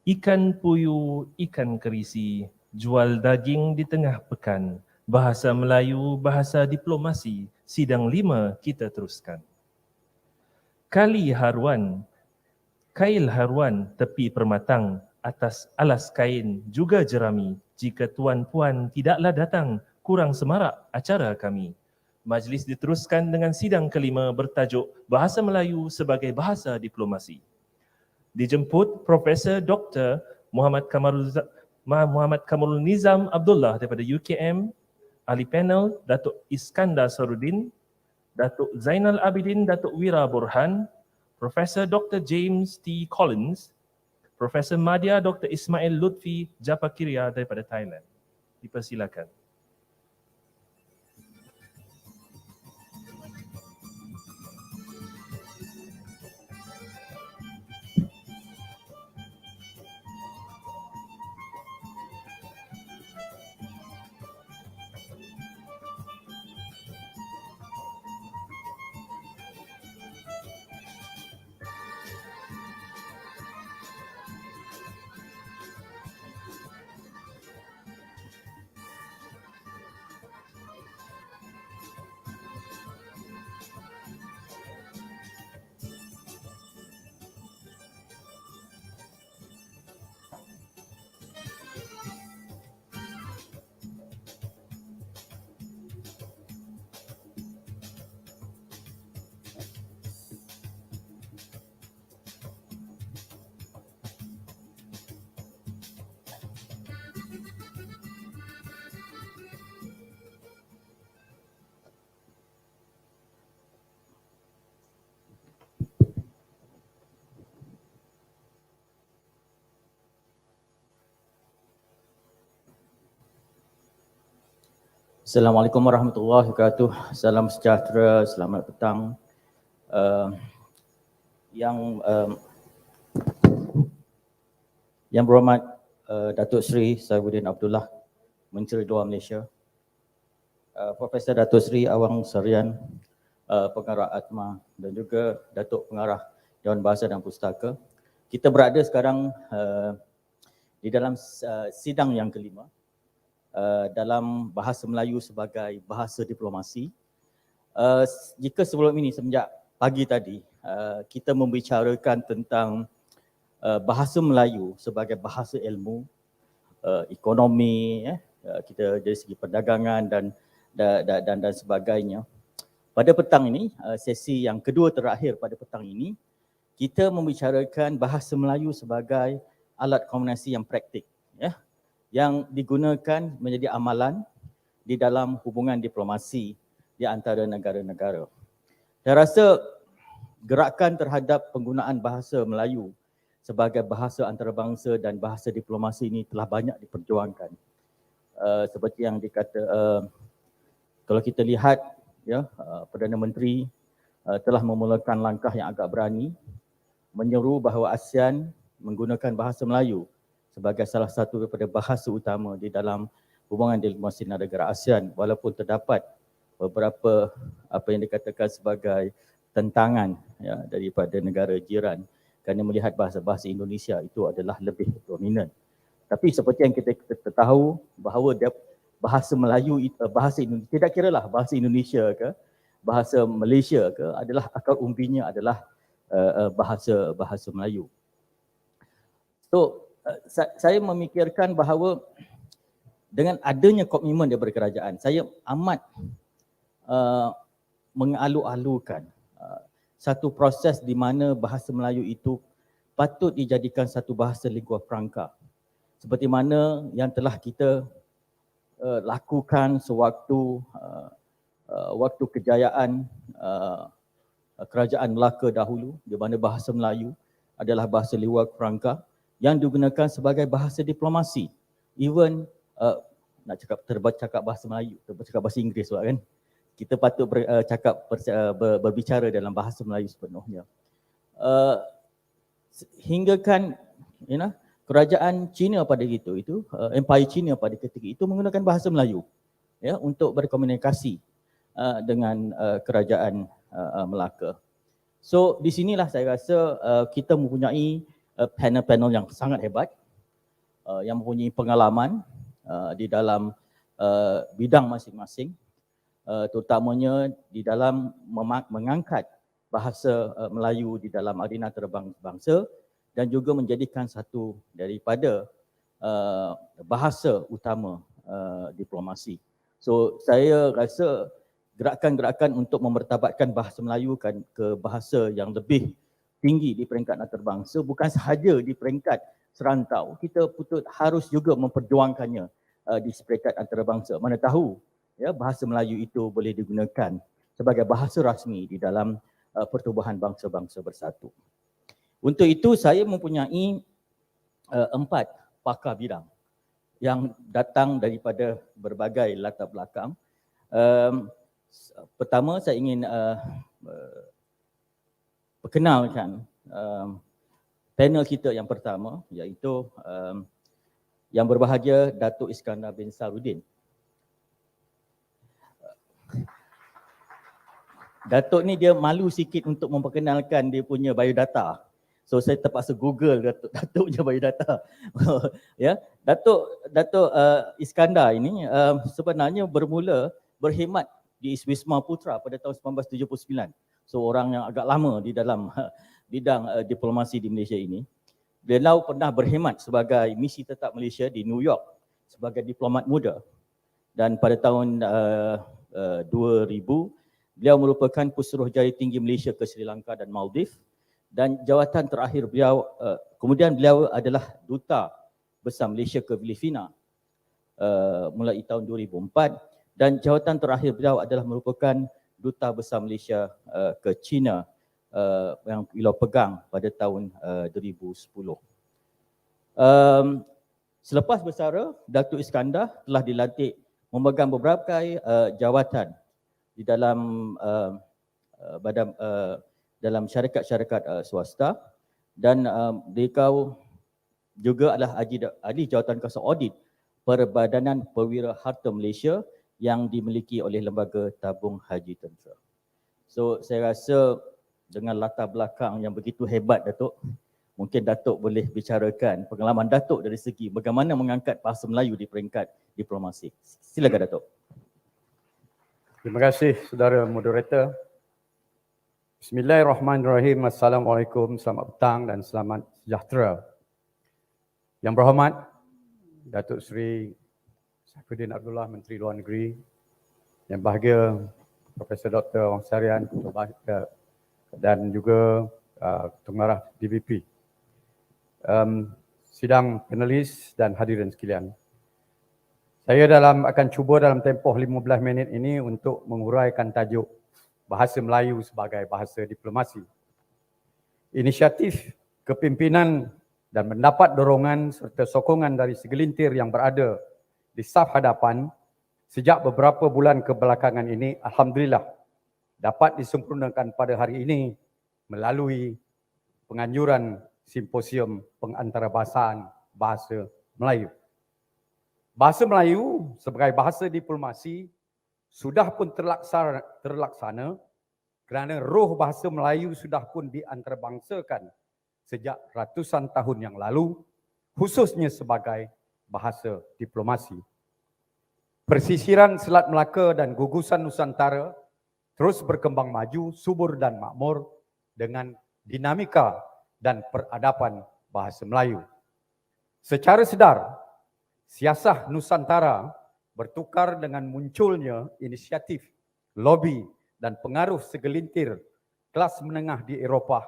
Ikan puyuh, ikan kerisi, jual daging di tengah pekan. Bahasa Melayu, bahasa diplomasi, sidang 5 kita teruskan. Kali haruan, kail haruan tepi permatang, atas alas kain juga jerami. Jika tuan-puan tidaklah datang, kurang semarak acara kami. Majlis diteruskan dengan sidang kelima bertajuk Bahasa Melayu sebagai Bahasa Diplomasi. Dijemput Profesor Dr. Muhammad Kamarul Nizam Abdullah daripada UKM, ahli panel Datuk Iskandar Sarudin, Datuk Zainal Abidin, Datuk Wira Burhan, Profesor Dr. James T. Collins, Profesor Madya Dr. Ismail Lutfi Japakiria daripada Thailand. Dipersilakan. Assalamualaikum warahmatullahi wabarakatuh. Salam sejahtera, selamat petang. Yang berhormat Datuk Seri Saifuddin Abdullah, Menteri Luar Malaysia, Profesor Datuk Seri Awang Sarian, Pengarah ATMA dan juga Datuk Pengarah Dewan Bahasa dan Pustaka. Kita berada sekarang di dalam sidang yang kelima dalam bahasa Melayu sebagai bahasa diplomasi. Jika sebelum ini, semenjak pagi tadi, kita membicarakan tentang bahasa Melayu sebagai bahasa ilmu, ekonomi, kita dari segi perdagangan dan sebagainya. Pada petang ini, sesi yang kedua terakhir pada petang ini, kita membicarakan bahasa Melayu sebagai alat komunikasi yang praktik, yang digunakan menjadi amalan di dalam hubungan diplomasi di antara negara-negara. Saya rasa gerakan terhadap penggunaan bahasa Melayu sebagai bahasa antarabangsa dan bahasa diplomasi ini telah banyak diperjuangkan. Seperti yang dikata, kalau kita lihat, Perdana Menteri telah memulakan langkah yang agak berani menyeru bahawa ASEAN menggunakan bahasa Melayu sebagai salah satu daripada bahasa utama di dalam hubungan diplomasi negara ASEAN, walaupun terdapat beberapa apa yang dikatakan sebagai tentangan daripada negara jiran kerana melihat bahasa Indonesia itu adalah lebih dominan. Tapi seperti yang kita tahu bahawa bahasa Melayu, bahasa Indonesia, tidak kiralah bahasa Indonesia ke bahasa Malaysia ke, adalah akar umbinya adalah bahasa Melayu. So saya memikirkan bahawa dengan adanya komitmen daripada kerajaan, saya amat mengalu-alukan satu proses di mana bahasa Melayu itu patut dijadikan satu bahasa lingua franca. Seperti mana yang telah kita lakukan sewaktu waktu kejayaan kerajaan Melaka dahulu, di mana bahasa Melayu adalah bahasa lingua franca yang digunakan sebagai bahasa diplomasi. Even nak cakap bahasa Melayu, cakap bahasa Inggeris pula kan. Kita patut berbicara dalam bahasa Melayu sepenuhnya. Hingga kan kerajaan China pada itu Empire China pada ketika itu menggunakan bahasa Melayu untuk berkomunikasi dengan kerajaan Melaka. So di sinilah saya rasa kita mempunyai panel-panel yang sangat hebat yang mempunyai pengalaman di dalam bidang masing-masing, terutamanya di dalam mengangkat bahasa Melayu di dalam arena antarabangsa dan juga menjadikan satu daripada bahasa utama diplomasi. So saya rasa gerakan-gerakan untuk memertabatkan bahasa Melayu ke bahasa yang lebih tinggi di peringkat antarabangsa bukan sahaja di peringkat serantau, kita harus juga memperjuangkannya di peringkat antarabangsa. Mana tahu ya bahasa Melayu itu boleh digunakan sebagai bahasa rasmi di dalam pertubuhan bangsa-bangsa bersatu. Untuk itu saya mempunyai 4 pakar bidang yang datang daripada berbagai latar belakang. Pertama saya ingin perkenalkan panel kita yang pertama, iaitu yang berbahagia Datuk Iskandar bin Sarudin. Datuk ni dia malu sikit untuk memperkenalkan dia punya biodata. So saya terpaksa Google Datuk punya biodata. Ya, Datuk Iskandar ini sebenarnya bermula berkhidmat di Wisma Putra pada tahun 1979. So orang yang agak lama di dalam bidang diplomasi di Malaysia ini. Beliau pernah berkhidmat sebagai misi tetap Malaysia di New York sebagai diplomat muda. Dan pada tahun 2000 beliau merupakan Pesuruhjaya Tinggi Malaysia ke Sri Lanka dan Maldives, dan jawatan terakhir beliau, kemudian beliau adalah Duta Besar Malaysia ke Filipina mulai tahun 2004, dan jawatan terakhir beliau adalah merupakan Duta Besar Malaysia ke China yang beliau pegang pada tahun 2010. Selepas bersara, Datuk Iskandar telah dilantik memegang beberapa jawatan di dalam dalam syarikat-syarikat swasta, dan beliau juga adalah ahli jawatan kuasa audit Perbadanan Perwira Harta Malaysia yang dimiliki oleh Lembaga Tabung Haji Tentera. So saya rasa dengan latar belakang yang begitu hebat Datuk, mungkin Datuk boleh bicarakan pengalaman Datuk dari segi bagaimana mengangkat bahasa Melayu di peringkat diplomasi. Silakan Datuk. Terima kasih saudara moderator. Bismillahirrahmanirrahim. Assalamualaikum, selamat petang dan selamat sejahtera. Yang berhormat Datuk Seri Saifuddin Abdullah, Menteri Luar Negeri, yang bahagia Profesor Dr. Wang Sarian, dan juga Ketua Ngarah DBP, sidang panelis dan hadirin sekalian. Saya akan cuba dalam tempoh 15 minit ini untuk menguraikan tajuk bahasa Melayu sebagai bahasa diplomasi. Inisiatif kepimpinan dan mendapat dorongan serta sokongan dari segelintir yang berada di saf hadapan sejak beberapa bulan kebelakangan ini, alhamdulillah dapat disempurnakan pada hari ini melalui penganjuran simposium pengantarabahasaan bahasa Melayu. Bahasa Melayu sebagai bahasa diplomasi sudah pun terlaksana kerana roh bahasa Melayu sudah pun diantarabangsakan sejak ratusan tahun yang lalu, khususnya sebagai bahasa diplomasi. Persisiran Selat Melaka dan gugusan Nusantara terus berkembang maju, subur dan makmur dengan dinamika dan peradaban bahasa Melayu. Secara sedar, siasah Nusantara bertukar dengan munculnya inisiatif, lobi dan pengaruh segelintir kelas menengah di Eropah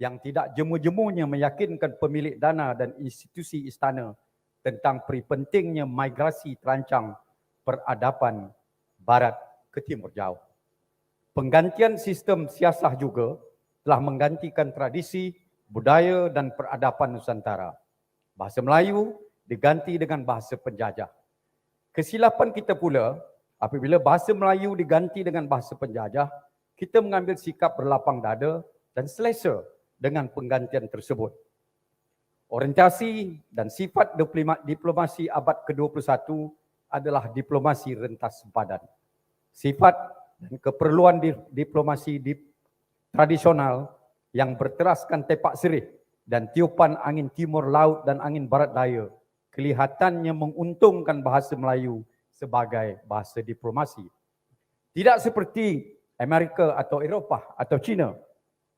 yang tidak jemu-jemunya meyakinkan pemilik dana dan institusi istana tentang pentingnya migrasi terancang peradaban barat ke timur jauh. Penggantian sistem siasah juga telah menggantikan tradisi, budaya dan peradaban Nusantara. Bahasa Melayu diganti dengan bahasa penjajah. Kesilapan kita pula, apabila bahasa Melayu diganti dengan bahasa penjajah, kita mengambil sikap berlapang dada dan selesa dengan penggantian tersebut. Orientasi dan sifat diplomasi abad ke-21 adalah diplomasi rentas sempadan. Sifat dan keperluan diplomasi tradisional yang berteraskan tepak serih dan tiupan angin timur laut dan angin barat daya kelihatannya menguntungkan bahasa Melayu sebagai bahasa diplomasi. Tidak seperti Amerika atau Eropah atau China,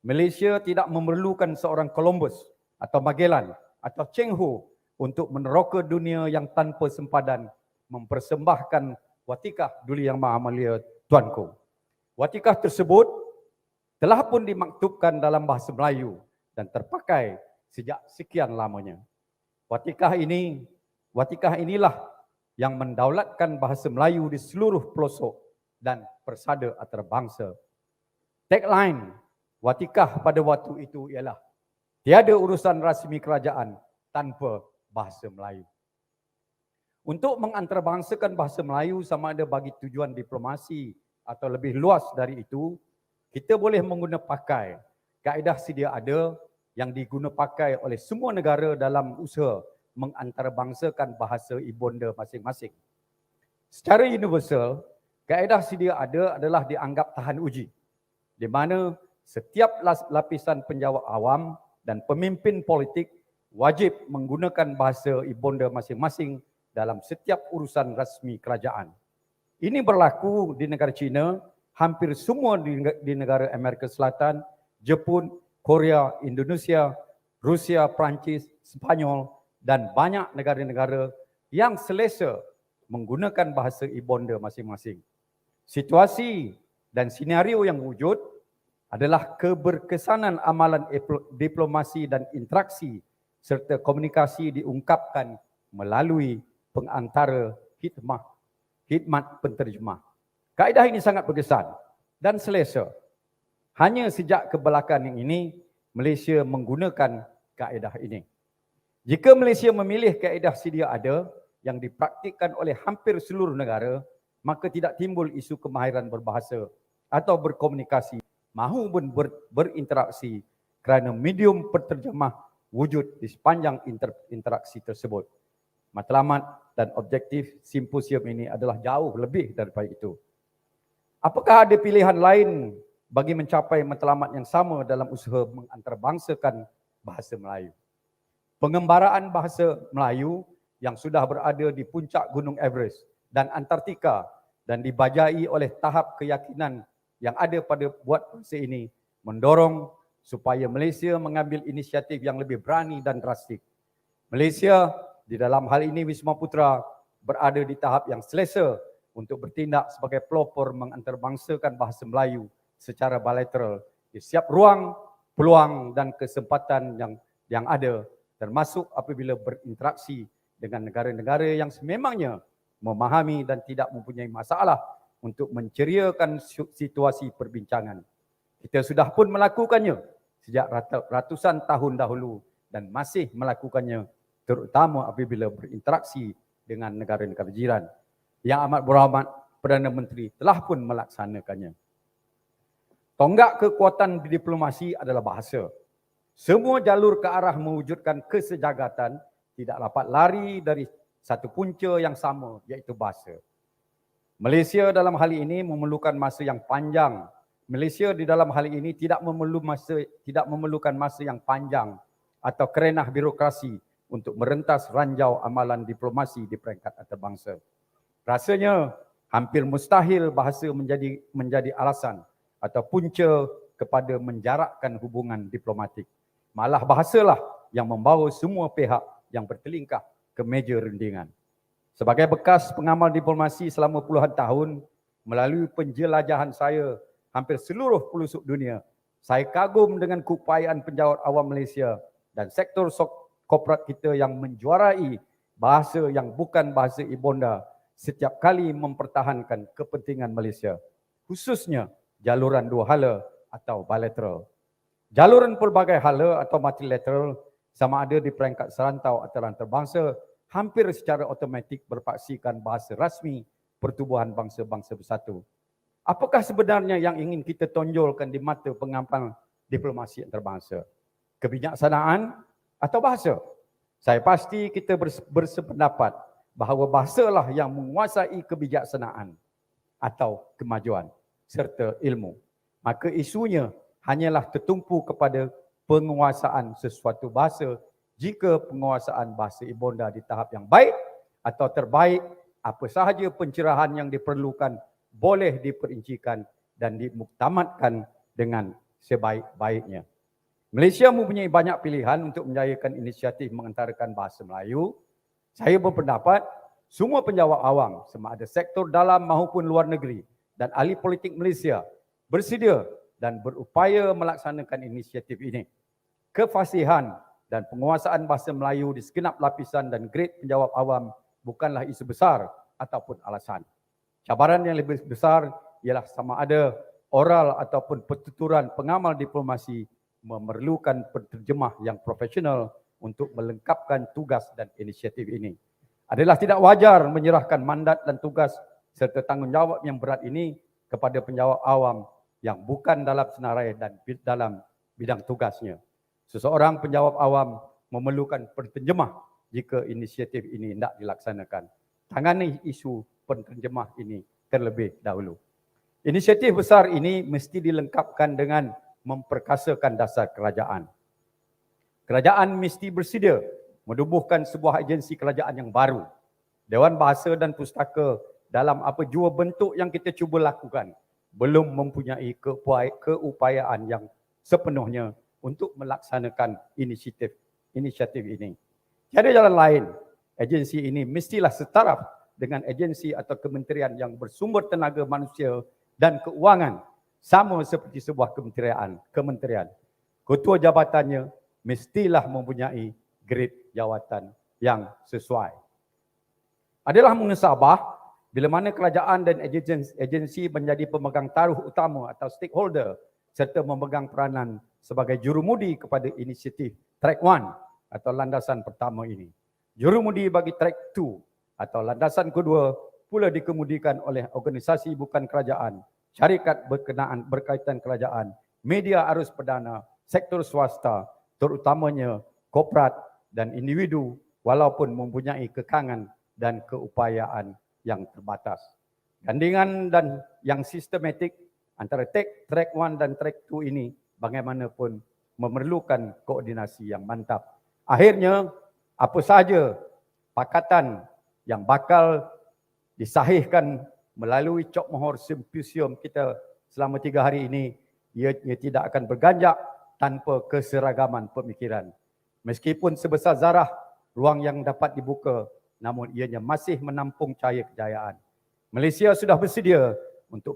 Malaysia tidak memerlukan seorang Columbus atau Magellan atau Cheng Ho untuk meneroka dunia yang tanpa sempadan mempersembahkan watikah Duli Yang Maha Mulia Tuanku. Watikah tersebut telah pun dimaktubkan dalam bahasa Melayu dan terpakai sejak sekian lamanya. Watikah inilah yang mendaulatkan bahasa Melayu di seluruh pelosok dan persada antarabangsa. Tagline watikah pada waktu itu ialah tiada urusan rasmi kerajaan tanpa bahasa Melayu. Untuk mengantarabangsakan bahasa Melayu sama ada bagi tujuan diplomasi atau lebih luas dari itu, kita boleh mengguna pakai kaedah sedia ada yang diguna pakai oleh semua negara dalam usaha mengantarabangsakan bahasa ibunda masing-masing. Secara universal, kaedah sedia ada adalah dianggap tahan uji, di mana setiap lapisan penjawat awam dan pemimpin politik wajib menggunakan bahasa ibunda masing-masing dalam setiap urusan rasmi kerajaan. Ini berlaku di negara China, hampir semua di negara Amerika Selatan, Jepun, Korea, Indonesia, Rusia, Perancis, Spanyol dan banyak negara-negara yang selesa menggunakan bahasa ibunda masing-masing. Situasi dan senario yang wujud adalah keberkesanan amalan diplomasi dan interaksi serta komunikasi diungkapkan melalui pengantara khidmat penterjemah. Kaedah ini sangat berkesan dan selesa. Hanya sejak kebelakangan ini, Malaysia menggunakan kaedah ini. Jika Malaysia memilih kaedah sedia ada yang dipraktikkan oleh hampir seluruh negara, maka tidak timbul isu kemahiran berbahasa atau berkomunikasi maupun berinteraksi kerana medium penterjemah wujud di sepanjang interaksi tersebut. Matlamat dan objektif simposium ini adalah jauh lebih daripada itu. Apakah ada pilihan lain bagi mencapai matlamat yang sama dalam usaha mengantarabangsakan bahasa Melayu? Pengembaraan bahasa Melayu yang sudah berada di puncak Gunung Everest dan Antartika dan dibajai oleh tahap keyakinan yang ada pada buat bahasa ini mendorong supaya Malaysia mengambil inisiatif yang lebih berani dan drastik. Malaysia di dalam hal ini Wisma Putra berada di tahap yang selesa untuk bertindak sebagai pelopor mengantarabangsakan bahasa Melayu secara bilateral di setiap ruang, peluang dan kesempatan yang ada, termasuk apabila berinteraksi dengan negara-negara yang sememangnya memahami dan tidak mempunyai masalah untuk menceriakan situasi perbincangan. Kita sudah pun melakukannya sejak ratusan tahun dahulu dan masih melakukannya terutama apabila berinteraksi dengan negara-negara jiran. Yang amat berhormat Perdana Menteri telah pun melaksanakannya. Tonggak kekuatan diplomasi adalah bahasa. Semua jalur ke arah mewujudkan kesejagatan tidak dapat lari dari satu punca yang sama, iaitu bahasa. Malaysia dalam hal ini memerlukan masa yang panjang. Malaysia di dalam hal ini tidak memerlukan masa yang panjang atau kerenah birokrasi untuk merentas ranjau amalan diplomasi di peringkat antarabangsa. Rasanya hampir mustahil bahasa menjadi alasan atau punca kepada menjarakkan hubungan diplomatik. Malah bahasalah yang membawa semua pihak yang bertelingkah ke meja rundingan. Sebagai bekas pengamal diplomasi selama puluhan tahun, melalui penjelajahan saya hampir seluruh pelosok dunia, saya kagum dengan keupayaan penjawat awam Malaysia dan sektor korporat kita yang menjuarai bahasa yang bukan bahasa ibunda setiap kali mempertahankan kepentingan Malaysia, khususnya jaluran dua hala atau bilateral. Jaluran pelbagai hala atau multilateral sama ada di peringkat serantau atau antarabangsa hampir secara automatik berpaksikan bahasa rasmi pertubuhan bangsa-bangsa bersatu. Apakah sebenarnya yang ingin kita tonjolkan di mata pengamal diplomasi antarabangsa? Kebijaksanaan atau bahasa? Saya pasti kita bersependapat bahawa bahasalah yang menguasai kebijaksanaan atau kemajuan serta ilmu. Maka isunya hanyalah tertumpu kepada penguasaan sesuatu bahasa jika penguasaan bahasa ibunda di tahap yang baik atau terbaik, apa sahaja pencerahan yang diperlukan boleh diperincikan dan dimuktamadkan dengan sebaik-baiknya. Malaysia mempunyai banyak pilihan untuk menjayakan inisiatif mengantarakan bahasa Melayu. Saya berpendapat semua penjawat awam, sama ada sektor dalam maupun luar negeri dan ahli politik Malaysia bersedia dan berupaya melaksanakan inisiatif ini. Kefasihan dan penguasaan bahasa Melayu di segenap lapisan dan grade penjawat awam bukanlah isu besar ataupun alasan. Cabaran yang lebih besar ialah sama ada oral ataupun pertuturan pengamal diplomasi memerlukan penterjemah yang profesional untuk melengkapkan tugas dan inisiatif ini. Adalah tidak wajar menyerahkan mandat dan tugas serta tanggungjawab yang berat ini kepada penjawat awam yang bukan dalam senarai dan dalam bidang tugasnya. Seseorang penjawat awam memerlukan penterjemah jika inisiatif ini hendak dilaksanakan. Tangani isu penterjemah ini terlebih dahulu. Inisiatif besar ini mesti dilengkapkan dengan memperkasakan dasar kerajaan. Kerajaan mesti bersedia menubuhkan sebuah agensi kerajaan yang baru. Dewan Bahasa dan Pustaka dalam apa jua bentuk yang kita cuba lakukan belum mempunyai keupayaan yang sepenuhnya untuk melaksanakan inisiatif ini. Tiada jalan lain. Agensi ini mestilah setaraf dengan agensi atau kementerian yang bersumber tenaga manusia dan keuangan sama seperti sebuah kementerian. Ketua jabatannya mestilah mempunyai grade jawatan yang sesuai. Adalah mengesabah bila mana kerajaan dan agensi menjadi pemegang taruh utama atau stakeholder serta memegang peranan sebagai jurumudi kepada inisiatif track 1 atau landasan pertama ini. Jurumudi bagi track 2 atau landasan kedua pula dikemudikan oleh organisasi bukan kerajaan, syarikat berkaitan kerajaan, media arus perdana, sektor swasta, terutamanya korporat dan individu walaupun mempunyai kekangan dan keupayaan yang terbatas. Gandingan dan yang sistematik antara track 1 dan track 2 ini bagaimanapun memerlukan koordinasi yang mantap. Akhirnya, apa sahaja pakatan yang bakal disahihkan melalui Cok Mohor Simposium kita selama 3 hari ini, ia tidak akan berganjak tanpa keseragaman pemikiran. Meskipun sebesar zarah ruang yang dapat dibuka, namun ianya masih menampung cahaya kejayaan. Malaysia sudah bersedia untuk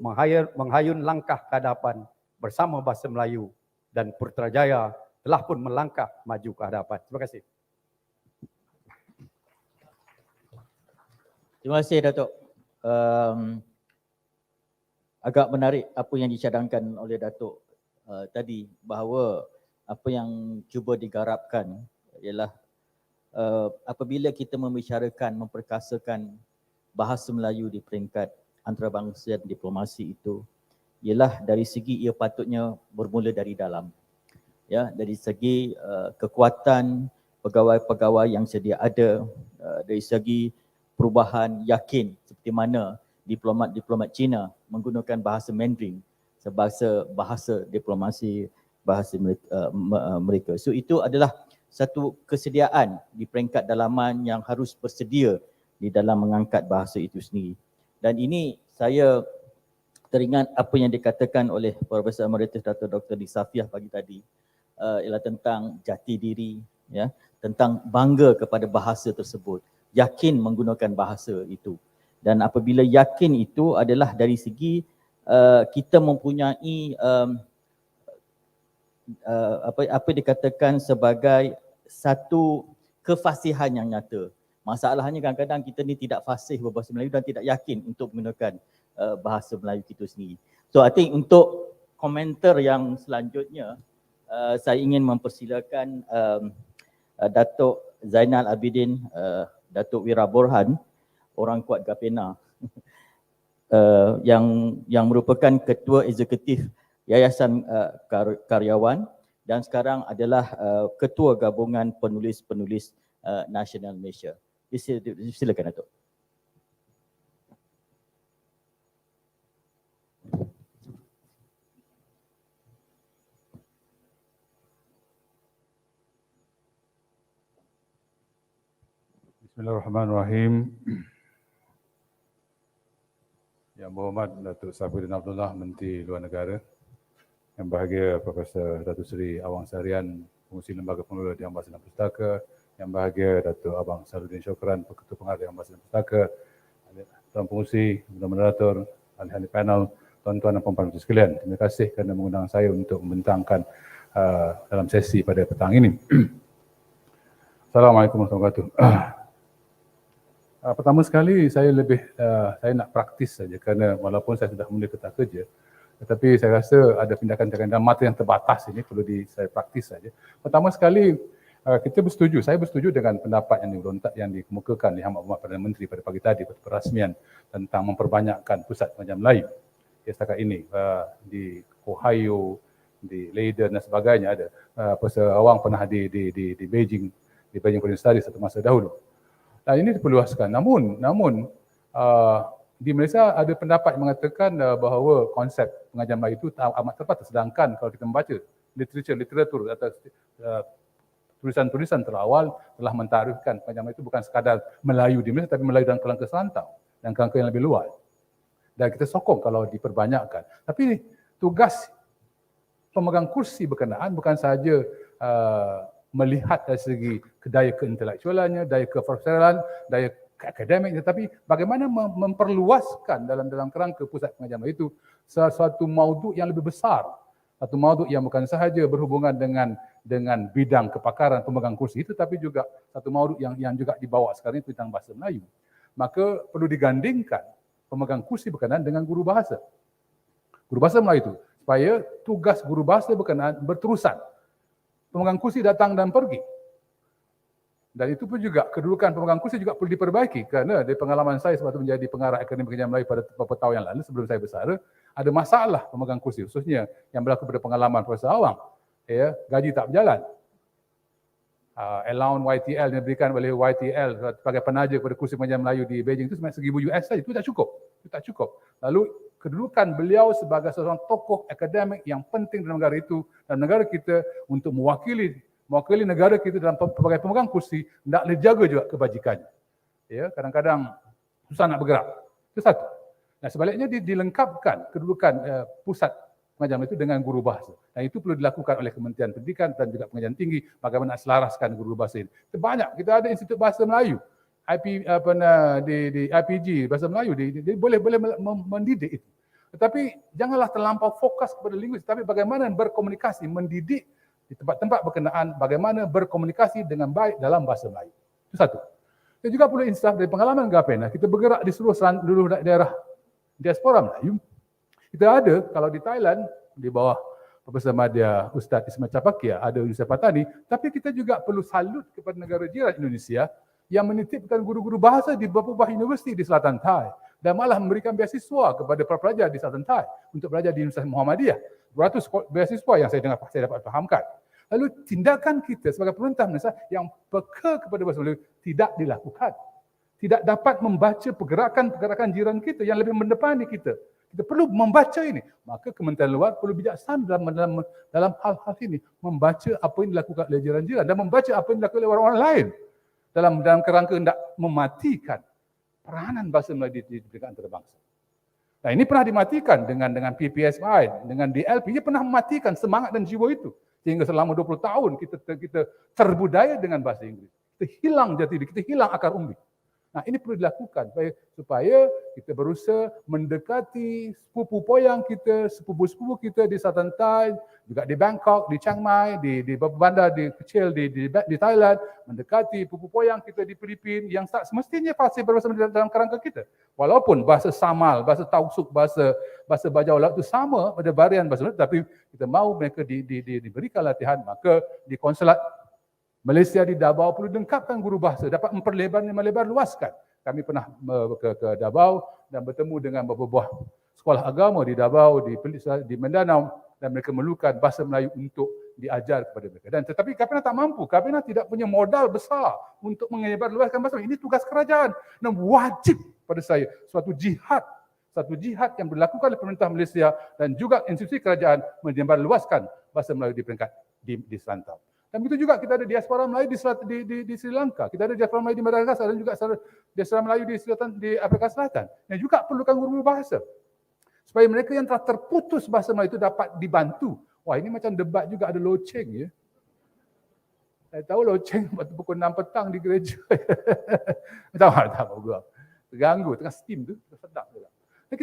menghayun langkah ke hadapan bersama bahasa Melayu dan Putrajaya telah pun melangkah maju ke hadapan. Terima kasih. Terima kasih Datuk. Agak menarik apa yang dicadangkan oleh Datuk tadi, bahawa apa yang cuba digarapkan ialah apabila kita membicarakan, memperkasakan bahasa Melayu di peringkat antarabangsa dan diplomasi itu, ialah dari segi ia patutnya bermula dari dalam. Ya, dari segi kekuatan pegawai-pegawai yang sedia ada, dari segi perubahan yakin seperti mana diplomat-diplomat Cina menggunakan bahasa Mandarin sebagai bahasa diplomasi bahasa mereka. So itu adalah satu kesediaan di peringkat dalaman yang harus bersedia di dalam mengangkat bahasa itu sendiri. Dan ini saya teringat apa yang dikatakan oleh Profesor Emeritus Dr. Dik Safiah pagi tadi, ialah tentang jati diri, ya, tentang bangga kepada bahasa tersebut, yakin menggunakan bahasa itu. Dan apabila yakin itu adalah dari segi kita mempunyai apa dikatakan sebagai satu kefasihan yang nyata. Masalahnya kadang-kadang kita ni tidak fasih berbahasa Melayu dan tidak yakin untuk menggunakan bahasa Melayu kita sendiri. So I think untuk komentar yang selanjutnya, saya ingin mempersilakan Datuk Zainal Abidin, Datuk Wira Borhan, orang kuat Gapena, yang merupakan Ketua Eksekutif Yayasan Karyawan dan sekarang adalah Ketua Gabungan Penulis-Penulis Nasional Malaysia. Silakan Datuk. Bismillahirrahmanirrahim. Yang berhormat Datuk Saifuddin Abdullah, Menteri Luar Negara. Yang bahagia Profesor Datuk Seri Awang Seharian, Pengurusi Lembaga Pengelola Dewan Bahasa dan Pustaka. Yang bahagia Datuk Abang Sarudin Syukran, Ketua Pengarah Dewan Bahasa dan Pustaka. Tuan Pengurusi, Tuan Moderator, ahli-ahli panel, tuan-tuan dan puan-puan sekalian. Terima kasih kerana mengundang saya untuk membentangkan dalam sesi pada petang ini. Assalamualaikum warahmatullahi wabarakatuh. Pertama sekali saya nak praktis saja kerana walaupun saya sudah mula ketah kerja, tetapi saya rasa ada tindakan-tindakan dalam mata yang terbatas ini perlu saya praktis saja. Pertama sekali saya bersetuju dengan pendapat yang dikemukakan oleh Yang Berhormat Perdana Menteri pada pagi tadi pada perasmian tentang memperbanyakkan pusat pengajian Melayu. Setakat ini di Ohio, di Leiden dan sebagainya ada. Profesor Awang pernah di Beijing, di Beijing Foreign Studies satu masa dahulu. Dan ini diperluaskan. Namun di Malaysia ada pendapat yang mengatakan bahawa konsep pengajian Melayu itu amat terbatas. Sedangkan kalau kita membaca literatur atau tulisan-tulisan terawal telah mentarifkan pengajian Melayu itu bukan sekadar Melayu di Malaysia, tapi Melayu dalam kerangka selantau dan kerangka yang lebih luas. Dan kita sokong kalau diperbanyakkan. Tapi tugas pemegang kursi berkenaan bukan sahaja melihat dari segi daya keintelektualannya, daya keprofesionalan, daya akademiknya, tapi bagaimana memperluaskan dalam kerangka pusat pengajian itu sesuatu maudhu yang lebih besar, satu maudhu yang bukan sahaja berhubungan dengan bidang kepakaran pemegang kursi itu, tapi juga satu maudhu yang juga dibawa sekarang itu tentang bahasa Melayu. Maka perlu digandingkan pemegang kursi berkenaan dengan guru bahasa. Guru bahasa Melayu itu supaya tugas guru bahasa berkenaan berterusan. Pemegang kursi datang dan pergi. Dan itu pun juga kedudukan pemegang kursi juga perlu diperbaiki kerana dari pengalaman saya sebab menjadi pengarah Akademi Pengajian Melayu pada beberapa tahun yang lalu sebelum saya bersara, ada masalah pemegang kursi khususnya yang berlaku pada pengalaman Profesor Awang. Gaji tak berjalan. Allowance YTL yang diberikan oleh YTL sebagai penaja kepada kursi pengajian Melayu di Beijing itu sebanyak $1,000 saja. Itu tak cukup. Lalu kedudukan beliau sebagai seorang tokoh akademik yang penting dalam negara itu dan negara kita untuk mewakili negara kita dalam sebagai pemegang kursi, hendaklah jaga juga kebajikannya. Kadang-kadang susah nak bergerak. Itu satu. Nah, sebaliknya dilengkapkan kedudukan pusat pengajian itu dengan guru bahasa. Dan itu perlu dilakukan oleh Kementerian Pendidikan dan juga Pengajian Tinggi bagaimana nak selaraskan guru bahasa ini. Banyak, kita ada Institut Bahasa Melayu. Di IPG Bahasa Melayu boleh mendidik itu. Tetapi janganlah terlampau fokus kepada linguis, tapi bagaimana berkomunikasi, mendidik di tempat-tempat berkenaan, bagaimana berkomunikasi dengan baik dalam bahasa Melayu. Itu satu. Dan juga perlu insaf dari pengalaman Gapena, kita bergerak di seluruh daerah diaspora Melayu. Kita ada, kalau di Thailand, di bawah Profesor Madya Ustaz Ismail Capakia, ada Universitas Patani, tapi kita juga perlu salut kepada negara jiran Indonesia yang menitipkan guru-guru bahasa di beberapa universiti di Selatan Thai dan malah memberikan beasiswa kepada para pelajar di Selatan Thai untuk belajar di Universitas Muhammadiyah. Beratus beasiswa yang saya dapat fahamkan. Lalu tindakan kita sebagai pemerintah Malaysia yang peka kepada bahasa Melayu tidak dilakukan. Tidak dapat membaca pergerakan jiran kita yang lebih mendepani kita. Kita perlu membaca ini. Maka Kementerian Luar perlu bijaksana dalam hal-hal ini. Membaca apa yang dilakukan oleh jiran-jiran dan membaca apa yang dilakukan oleh orang-orang lain. Dalam kerangka hendak mematikan peranan bahasa Melayu di peringkat antarabangsa. Nah, ini pernah dimatikan dengan PPSI, dengan DLP. Dia pernah mematikan semangat dan jiwa itu. Sehingga selama 20 tahun kita terbudaya dengan bahasa Inggris. Kita hilang jati diri, kita hilang akar umbi. Nah, ini perlu dilakukan supaya kita berusaha mendekati sepupu poyang kita, sepupu-sepupu kita di Selatan Thai, juga di Bangkok, di Chiang Mai, di beberapa bandar kecil di Thailand, mendekati sepupu poyang kita di Filipina yang tak semestinya fasih berbahasa dalam kerangka kita. Walaupun bahasa Samal, bahasa Tausuk, bahasa Bajau Laut itu sama pada varian bahasa Melayu, tapi kita mahu mereka diberikan latihan, maka di konsulat Malaysia di Davao perlu lengkapkan guru bahasa, dapat melebar luaskan. Kami pernah ke Davao dan bertemu dengan beberapa buah sekolah agama di Davao, di Mindanao, dan mereka memerlukan bahasa Melayu untuk diajar kepada mereka. Dan tetapi Kapena tak mampu, Kapena tidak punya modal besar untuk melebar luaskan bahasa Melayu. Ini tugas kerajaan dan wajib pada saya suatu jihad yang dilakukan oleh pemerintah Malaysia dan juga institusi kerajaan melebar luaskan bahasa Melayu di peringkat di selantau. Dan begitu juga kita ada diaspora Melayu di Sri Lanka, kita ada diaspora Melayu di Madagaskar dan juga diaspora Melayu di Afrika Selatan. Yang juga perlukan guru bahasa. Supaya mereka yang telah terputus bahasa Melayu itu dapat dibantu. Wah, ini macam debat juga, ada loceng ya. Saya tahu loceng waktu pukul 6 petang di gereja. tak apa. Terganggu, tengah steam tu, sedap juga. Dan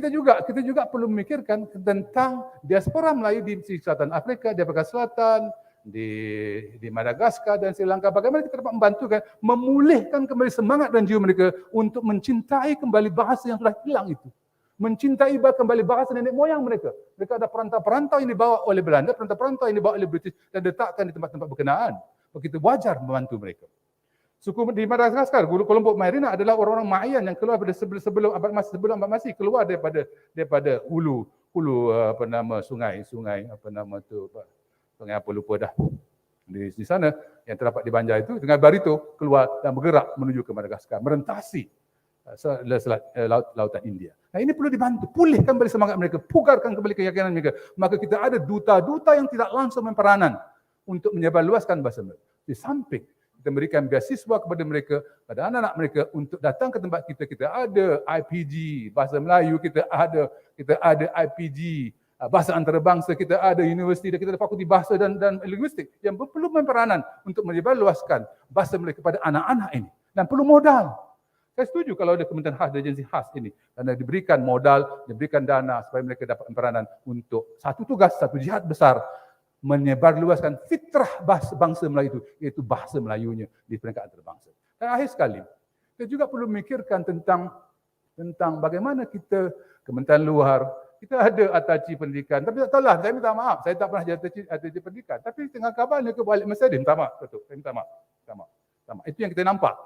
kita juga perlu memikirkan tentang diaspora Melayu di Selatan Afrika, di Afrika Selatan, di Madagaskar dan Sri Lanka. Bagaimana kita dapat membantu memulihkan kembali semangat dan jiwa mereka untuk mencintai kembali bahasa yang sudah hilang itu. Mencintai kembali bahasa nenek moyang mereka. Mereka ada perantau-perantau yang dibawa oleh Belanda, perantau-perantau yang dibawa oleh British dan letakkan di tempat-tempat berkenaan. Begitu wajar membantu mereka. Suku di Madagaskar, kelompok Mairina adalah orang-orang Mayan yang keluar pada sebelum abad Masih, keluar daripada hulu sungai apa lupa dah. Di sana yang terdapat di Banjar itu dengan Barito keluar dan bergerak menuju ke Madagaskar, merentasi lautan India. Nah, ini perlu dibantu, pulihkan kembali semangat mereka, pugarkan kembali keyakinan mereka. Maka kita ada duta-duta yang tidak langsung berperanan untuk menyebarluaskan bahasa mereka. Di samping kita berikan beasiswa kepada mereka, pada anak-anak mereka untuk datang ke tempat kita. Kita ada IPG bahasa Melayu, kita ada IPG bahasa antarabangsa, kita ada universiti dan kita ada fakulti bahasa dan linguistik yang perlu berperanan untuk menyebarluaskan bahasa mereka kepada anak-anak ini. Dan perlu modal. Saya setuju kalau ada Kementerian Khas dan agensi khas ini dan diberikan modal, diberikan dana supaya mereka dapat peranan untuk satu tugas, satu jihad besar menyebarluaskan fitrah bangsa Melayu itu, iaitu bahasa Melayunya di peringkat antarabangsa. Dan akhir sekali, kita juga perlu memikirkan tentang bagaimana kita, Kementerian Luar, kita ada ataci pendidikan, tapi tak tahulah, saya minta maaf, saya tak pernah jadi ataci pendidikan, tapi tengah kabarnya ke balik Mesir, minta maaf, Datuk, saya minta maaf. Itu yang kita nampak.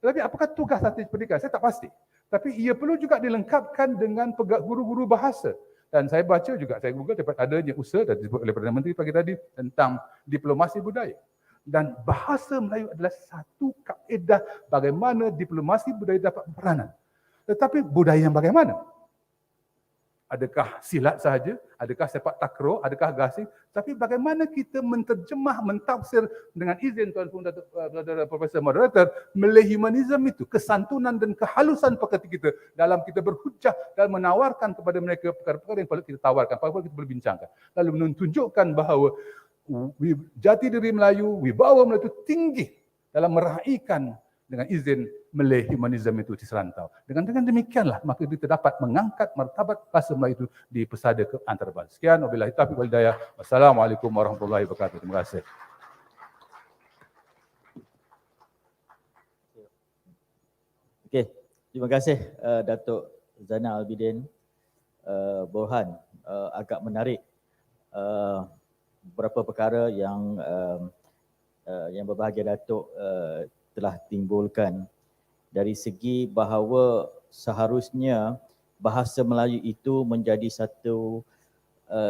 Tetapi apakah tugas ataci pendidikan? Saya tak pasti. Tapi ia perlu juga dilengkapkan dengan guru-guru bahasa. Dan saya baca juga, saya Google dapat adanya usaha dan disebut oleh Perdana Menteri pagi tadi tentang diplomasi budaya. Dan bahasa Melayu adalah satu kaedah bagaimana diplomasi budaya dapat berperanan. Tetapi budaya yang bagaimana? Adakah silat sahaja? Adakah sepak takraw? Adakah gasing? Tapi bagaimana kita menterjemah, mentafsir dengan izin Tuan Profesor Moderator, Malay Humanism itu, kesantunan dan kehalusan pekerti kita dalam kita berhujah dan menawarkan kepada mereka perkara-perkara yang perlu kita tawarkan, perkara kita berbincangkan. Lalu menunjukkan bahawa jati diri Melayu, wibawa Melayu itu tinggi dalam meraihkan dengan izin Malay Humanism itu di serantau. Dengan demikianlah maka kita dapat mengangkat martabat bahasa Melayu itu di pesada ke antarabangsa. Sekian, wabillahi taufiq wal hidayah. Wassalamualaikum warahmatullahi wabarakatuh. Terima kasih. Okey, terima kasih Datuk Zainal Abidin Borhan. Agak menarik beberapa perkara yang berbahagia Datuk telah timbulkan dari segi bahawa seharusnya bahasa Melayu itu menjadi satu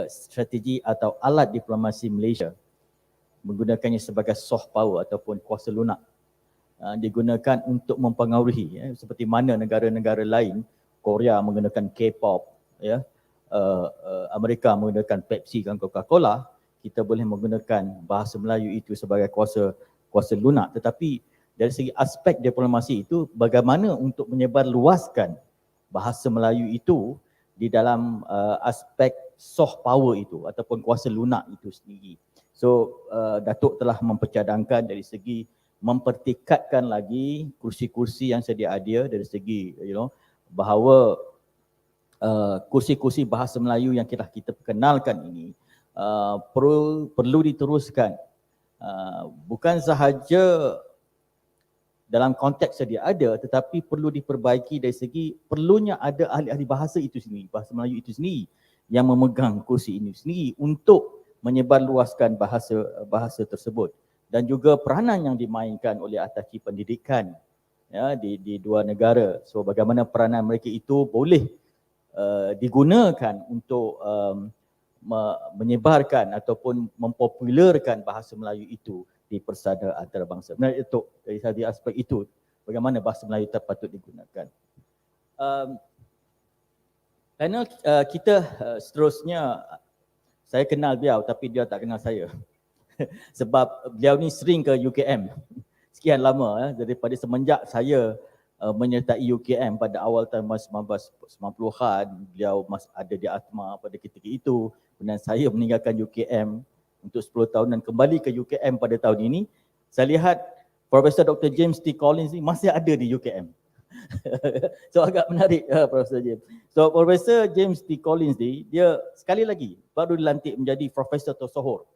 strategi atau alat diplomasi Malaysia, menggunakannya sebagai soft power ataupun kuasa lunak, digunakan untuk mempengaruhi, seperti mana negara-negara lain, Korea menggunakan K-pop, Amerika menggunakan Pepsi dan Coca-Cola, kita boleh menggunakan bahasa Melayu itu sebagai kuasa lunak. Tetapi dari segi aspek diplomasi itu, bagaimana untuk menyebarluaskan bahasa Melayu itu di dalam aspek soft power itu ataupun kuasa lunak itu sendiri. So Datuk telah mempercadangkan dari segi mempertikatkan lagi kursi-kursi yang sedia ada, dari segi bahawa kursi-kursi bahasa Melayu yang kita perkenalkan ini perlu diteruskan. Bukan sahaja dalam konteks sedia ada, tetapi perlu diperbaiki dari segi perlunya ada ahli-ahli bahasa itu sendiri, bahasa Melayu itu sendiri yang memegang kursi ini sendiri untuk menyebarluaskan bahasa tersebut. Dan juga peranan yang dimainkan oleh ataci pendidikan di dua negara. So bagaimana peranan mereka itu boleh digunakan untuk menyebarkan ataupun mempopularkan bahasa Melayu itu di persada antarabangsa. Benar itu, dari segi aspek itu, bagaimana bahasa Melayu patut digunakan. Panel kita seterusnya, saya kenal beliau tapi dia tak kenal saya. Sebab beliau ni sering ke UKM sekian lama daripada semenjak saya menyertai UKM pada awal tahun 1990-an. Beliau ada di Atma pada ketika itu. Kemudian saya meninggalkan UKM untuk 10 tahun dan kembali ke UKM pada tahun ini. Saya lihat Profesor Dr. James T. Collins ni masih ada di UKM. So agak menarik Profesor James. So Profesor James T. Collins ni, dia sekali lagi baru dilantik menjadi Profesor Tersohor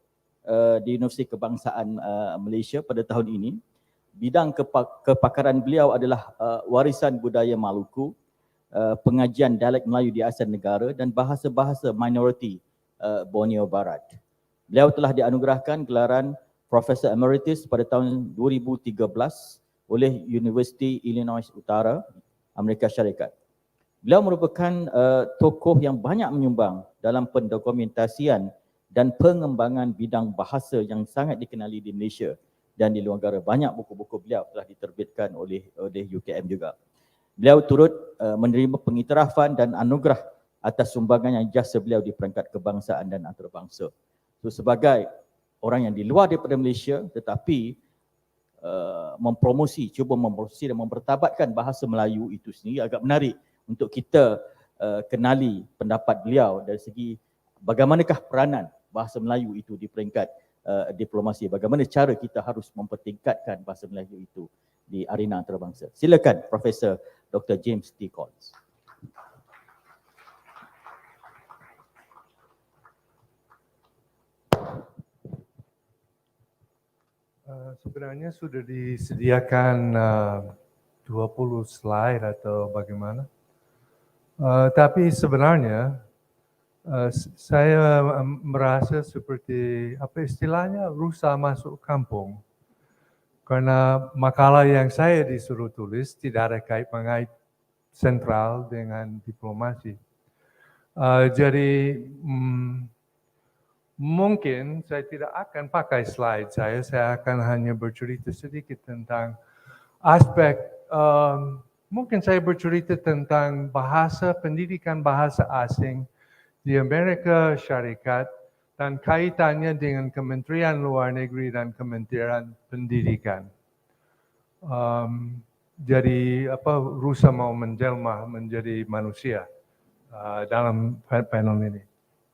di Universiti Kebangsaan Malaysia pada tahun ini. Bidang kepakaran beliau adalah warisan budaya Maluku, pengajian dialek Melayu di Asia Negara dan bahasa-bahasa minoriti Borneo Barat. Beliau telah dianugerahkan gelaran Profesor Emeritus pada tahun 2013 oleh Universiti Illinois Utara, Amerika Syarikat. Beliau merupakan tokoh yang banyak menyumbang dalam pendokumentasian dan pengembangan bidang bahasa yang sangat dikenali di Malaysia dan di luar negara. Banyak buku-buku beliau telah diterbitkan oleh UKM juga. Beliau turut menerima pengiktirafan dan anugerah atas sumbangan yang jasa beliau di peringkat kebangsaan dan antarabangsa. So sebagai orang yang di luar daripada Malaysia tetapi cuba mempromosi dan mempertabatkan bahasa Melayu itu sendiri, agak menarik untuk kita kenali pendapat beliau dari segi bagaimanakah peranan bahasa Melayu itu di peringkat diplomasi, bagaimana cara kita harus mempertingkatkan bahasa Melayu itu di arena antarabangsa. Silakan Profesor Dr. James T. Collins. Sebenarnya sudah disediakan 20 slide atau bagaimana. Tapi sebenarnya saya merasa seperti apa istilahnya rusa masuk kampung. Karena makalah yang saya disuruh tulis tidak ada kait-mengait sentral dengan diplomasi. Jadi mungkin saya tidak akan pakai slide saya akan hanya bercerita sedikit tentang aspek, mungkin saya bercerita tentang bahasa, pendidikan bahasa asing di Amerika Syarikat dan kaitannya dengan Kementerian Luar Negeri dan Kementerian Pendidikan. Jadi rusa mau menjelma menjadi manusia dalam panel ini.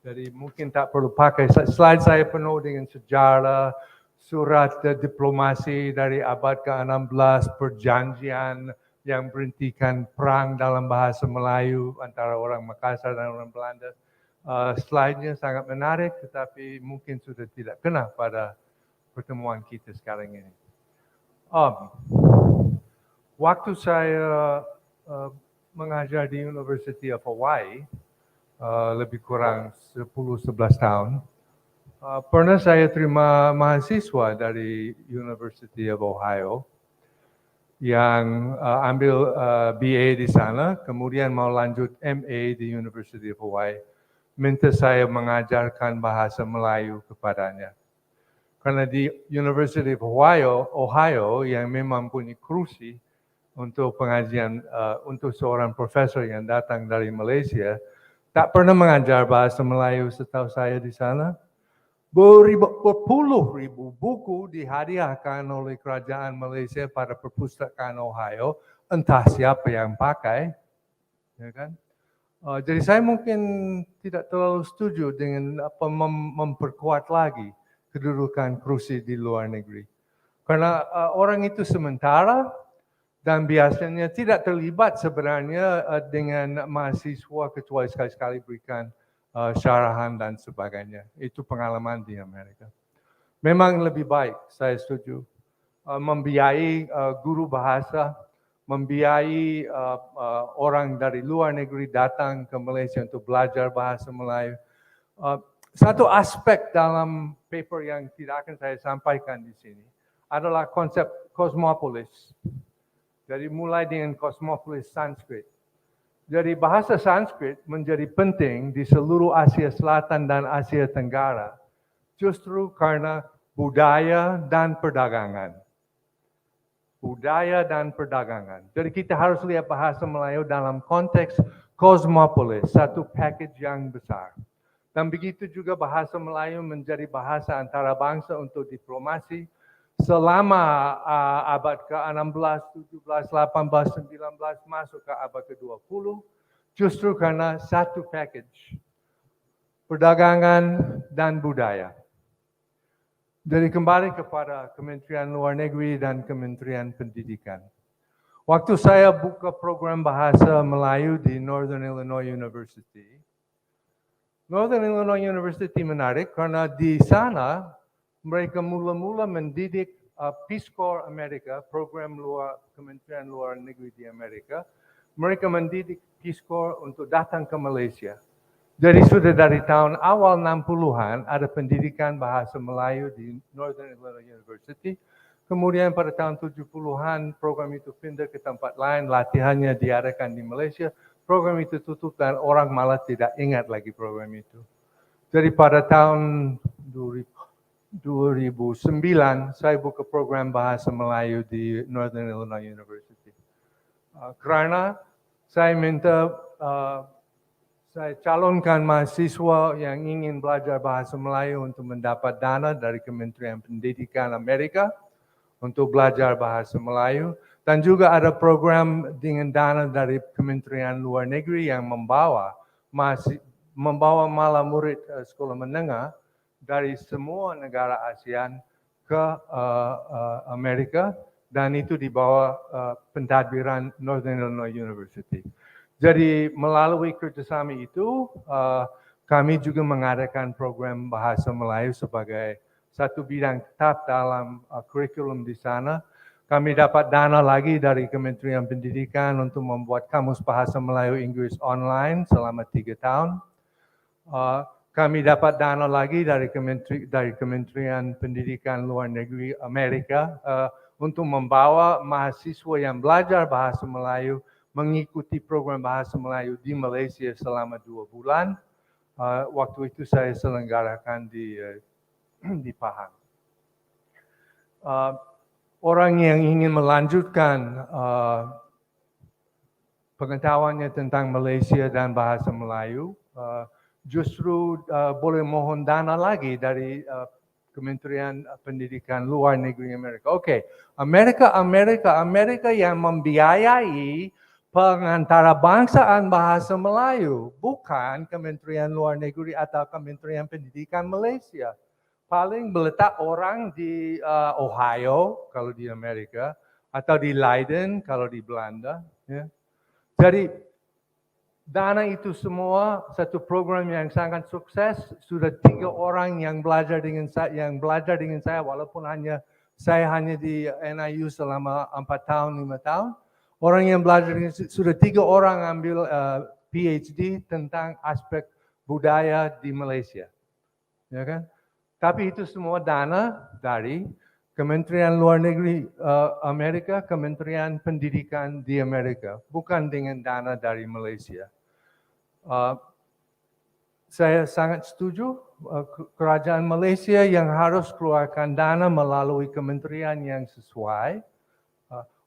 Jadi mungkin tak perlu pakai slide saya penuh dengan sejarah, surat diplomasi dari abad ke-16, perjanjian yang berhentikan perang dalam bahasa Melayu antara orang Makassar dan orang Belanda. Slide-nya sangat menarik tetapi mungkin sudah tidak kena pada pertemuan kita sekarang ini. Waktu saya mengajar di University of Hawaii, lebih kurang 10-11 tahun, pernah saya terima mahasiswa dari University of Ohio yang ambil BA di sana, kemudian mau lanjut MA di University of Hawaii, minta saya mengajarkan bahasa Melayu kepadanya. Karena di University of Ohio yang memang punya kursi untuk pengajian, untuk seorang profesor yang datang dari Malaysia, tak pernah mengajar bahasa Melayu setahu saya di sana. Berpuluh-ribu buku dihadiahkan oleh kerajaan Malaysia pada perpustakaan Ohio, entah siapa yang pakai, ya kan? Jadi saya mungkin tidak terlalu setuju dengan memperkuat lagi kedudukan kursi di luar negeri. Karena orang itu sementara dan biasanya tidak terlibat sebenarnya dengan mahasiswa kecuali sekali-sekali berikan syarahan dan sebagainya. Itu pengalaman di Amerika. Memang lebih baik, saya setuju, membiayai guru bahasa, membiayai orang dari luar negeri datang ke Malaysia untuk belajar bahasa Melayu. Satu aspek dalam paper yang tidak akan saya sampaikan di sini adalah konsep kosmopolis. Jadi mulai dengan kosmopolis Sanskrit. Jadi bahasa Sanskrit menjadi penting di seluruh Asia Selatan dan Asia Tenggara justru karena budaya dan perdagangan. Budaya dan perdagangan. Jadi kita harus lihat bahasa Melayu dalam konteks kosmopolis, satu package yang besar. Dan begitu juga bahasa Melayu menjadi bahasa antarabangsa untuk diplomasi selama abad ke-16, 17, 18, 19 masuk ke abad ke-20 justru karena satu package perdagangan dan budaya. Jadi kembali kepada Kementerian Luar Negeri dan Kementerian Pendidikan. Waktu saya buka program bahasa Melayu di Northern Illinois University, Northern Illinois University menarik karena di sana mereka mula-mula mendidik Peace Corps Amerika, program luar Kementerian Luar Negeri di Amerika. Mereka mendidik Peace Corps untuk datang ke Malaysia. Jadi sudah dari tahun awal 60-an ada pendidikan bahasa Melayu di Northern Illinois University. Kemudian pada tahun 70-an program itu pindah ke tempat lain, latihannya diadakan di Malaysia. Program itu tutup dan orang malah tidak ingat lagi program itu. Jadi pada tahun 2009 saya buka program bahasa Melayu di Northern Illinois University. Karena saya minta saya calonkan mahasiswa yang ingin belajar bahasa Melayu untuk mendapat dana dari Kementerian Pendidikan Amerika untuk belajar bahasa Melayu. Dan juga ada program dengan dana dari Kementerian Luar Negeri yang membawa malah murid sekolah menengah dari semua negara ASEAN ke Amerika dan itu di bawah pentadbiran Northern Illinois University. Jadi melalui kerjasama itu kami juga mengadakan program bahasa Melayu sebagai satu bidang tetap dalam kurikulum di sana. Kami dapat dana lagi dari Kementerian Pendidikan untuk membuat kamus bahasa Melayu Inggris online selama 3 tahun. Kami dapat dana lagi dari Kementerian Pendidikan Luar Negeri Amerika untuk membawa mahasiswa yang belajar bahasa Melayu mengikuti program bahasa Melayu di Malaysia selama 2 bulan. Waktu itu saya selenggarakan di Pahang. Orang yang ingin melanjutkan pengetahuannya tentang Malaysia dan bahasa Melayu justru boleh mohon dana lagi dari Kementerian Pendidikan Luar Negeri Amerika. Oke, Amerika yang membiayai pengantarabangsa bahasa Melayu, bukan Kementerian Luar Negeri atau Kementerian Pendidikan Malaysia. Paling meletak orang di Ohio kalau di Amerika atau di Leiden kalau di Belanda. Ya. Jadi dana itu semua satu program yang sangat sukses. Sudah 3 orang yang belajar dengan saya walaupun saya hanya di NIU selama 4 tahun 5 tahun. Orang yang belajar dengan sudah 3 orang ambil PhD tentang aspek budaya di Malaysia. Ya kan? Tapi itu semua dana dari Kementerian Luar Negeri Amerika, Kementerian Pendidikan di Amerika, bukan dengan dana dari Malaysia. Saya sangat setuju kerajaan Malaysia yang harus keluarkan dana melalui kementerian yang sesuai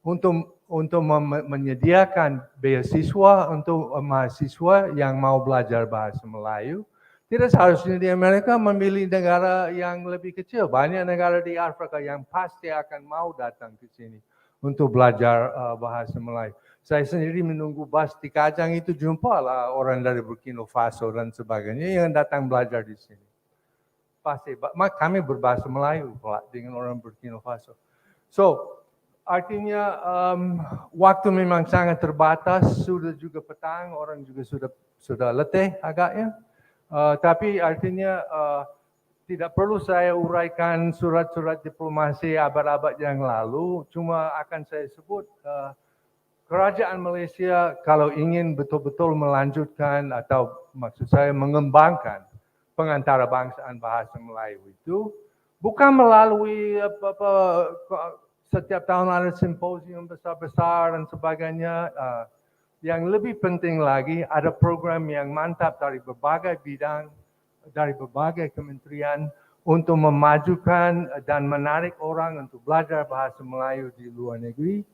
untuk menyediakan beasiswa untuk mahasiswa yang mau belajar bahasa Melayu. Tidak seharusnya di Amerika memilih negara yang lebih kecil. Banyak negara di Afrika yang pasti akan mau datang ke sini untuk belajar bahasa Melayu. Saya sendiri menunggu bus di Kajang itu jumpalah orang dari Burkina Faso dan sebagainya yang datang belajar di sini. Pasti, kami berbahasa Melayu dengan orang Burkina Faso. So, artinya waktu memang sangat terbatas, sudah juga petang, orang juga sudah letih agaknya. Tapi artinya tidak perlu saya uraikan surat-surat diplomasi abad-abad yang lalu, cuma akan saya sebut kerajaan Malaysia kalau ingin betul-betul melanjutkan atau maksud saya mengembangkan pengantarabangsa bahasa Melayu itu bukan melalui setiap tahun ada simposium besar-besar dan sebagainya. Yang lebih penting lagi ada program yang mantap dari berbagai bidang, dari berbagai kementerian untuk memajukan dan menarik orang untuk belajar bahasa Melayu di luar negeri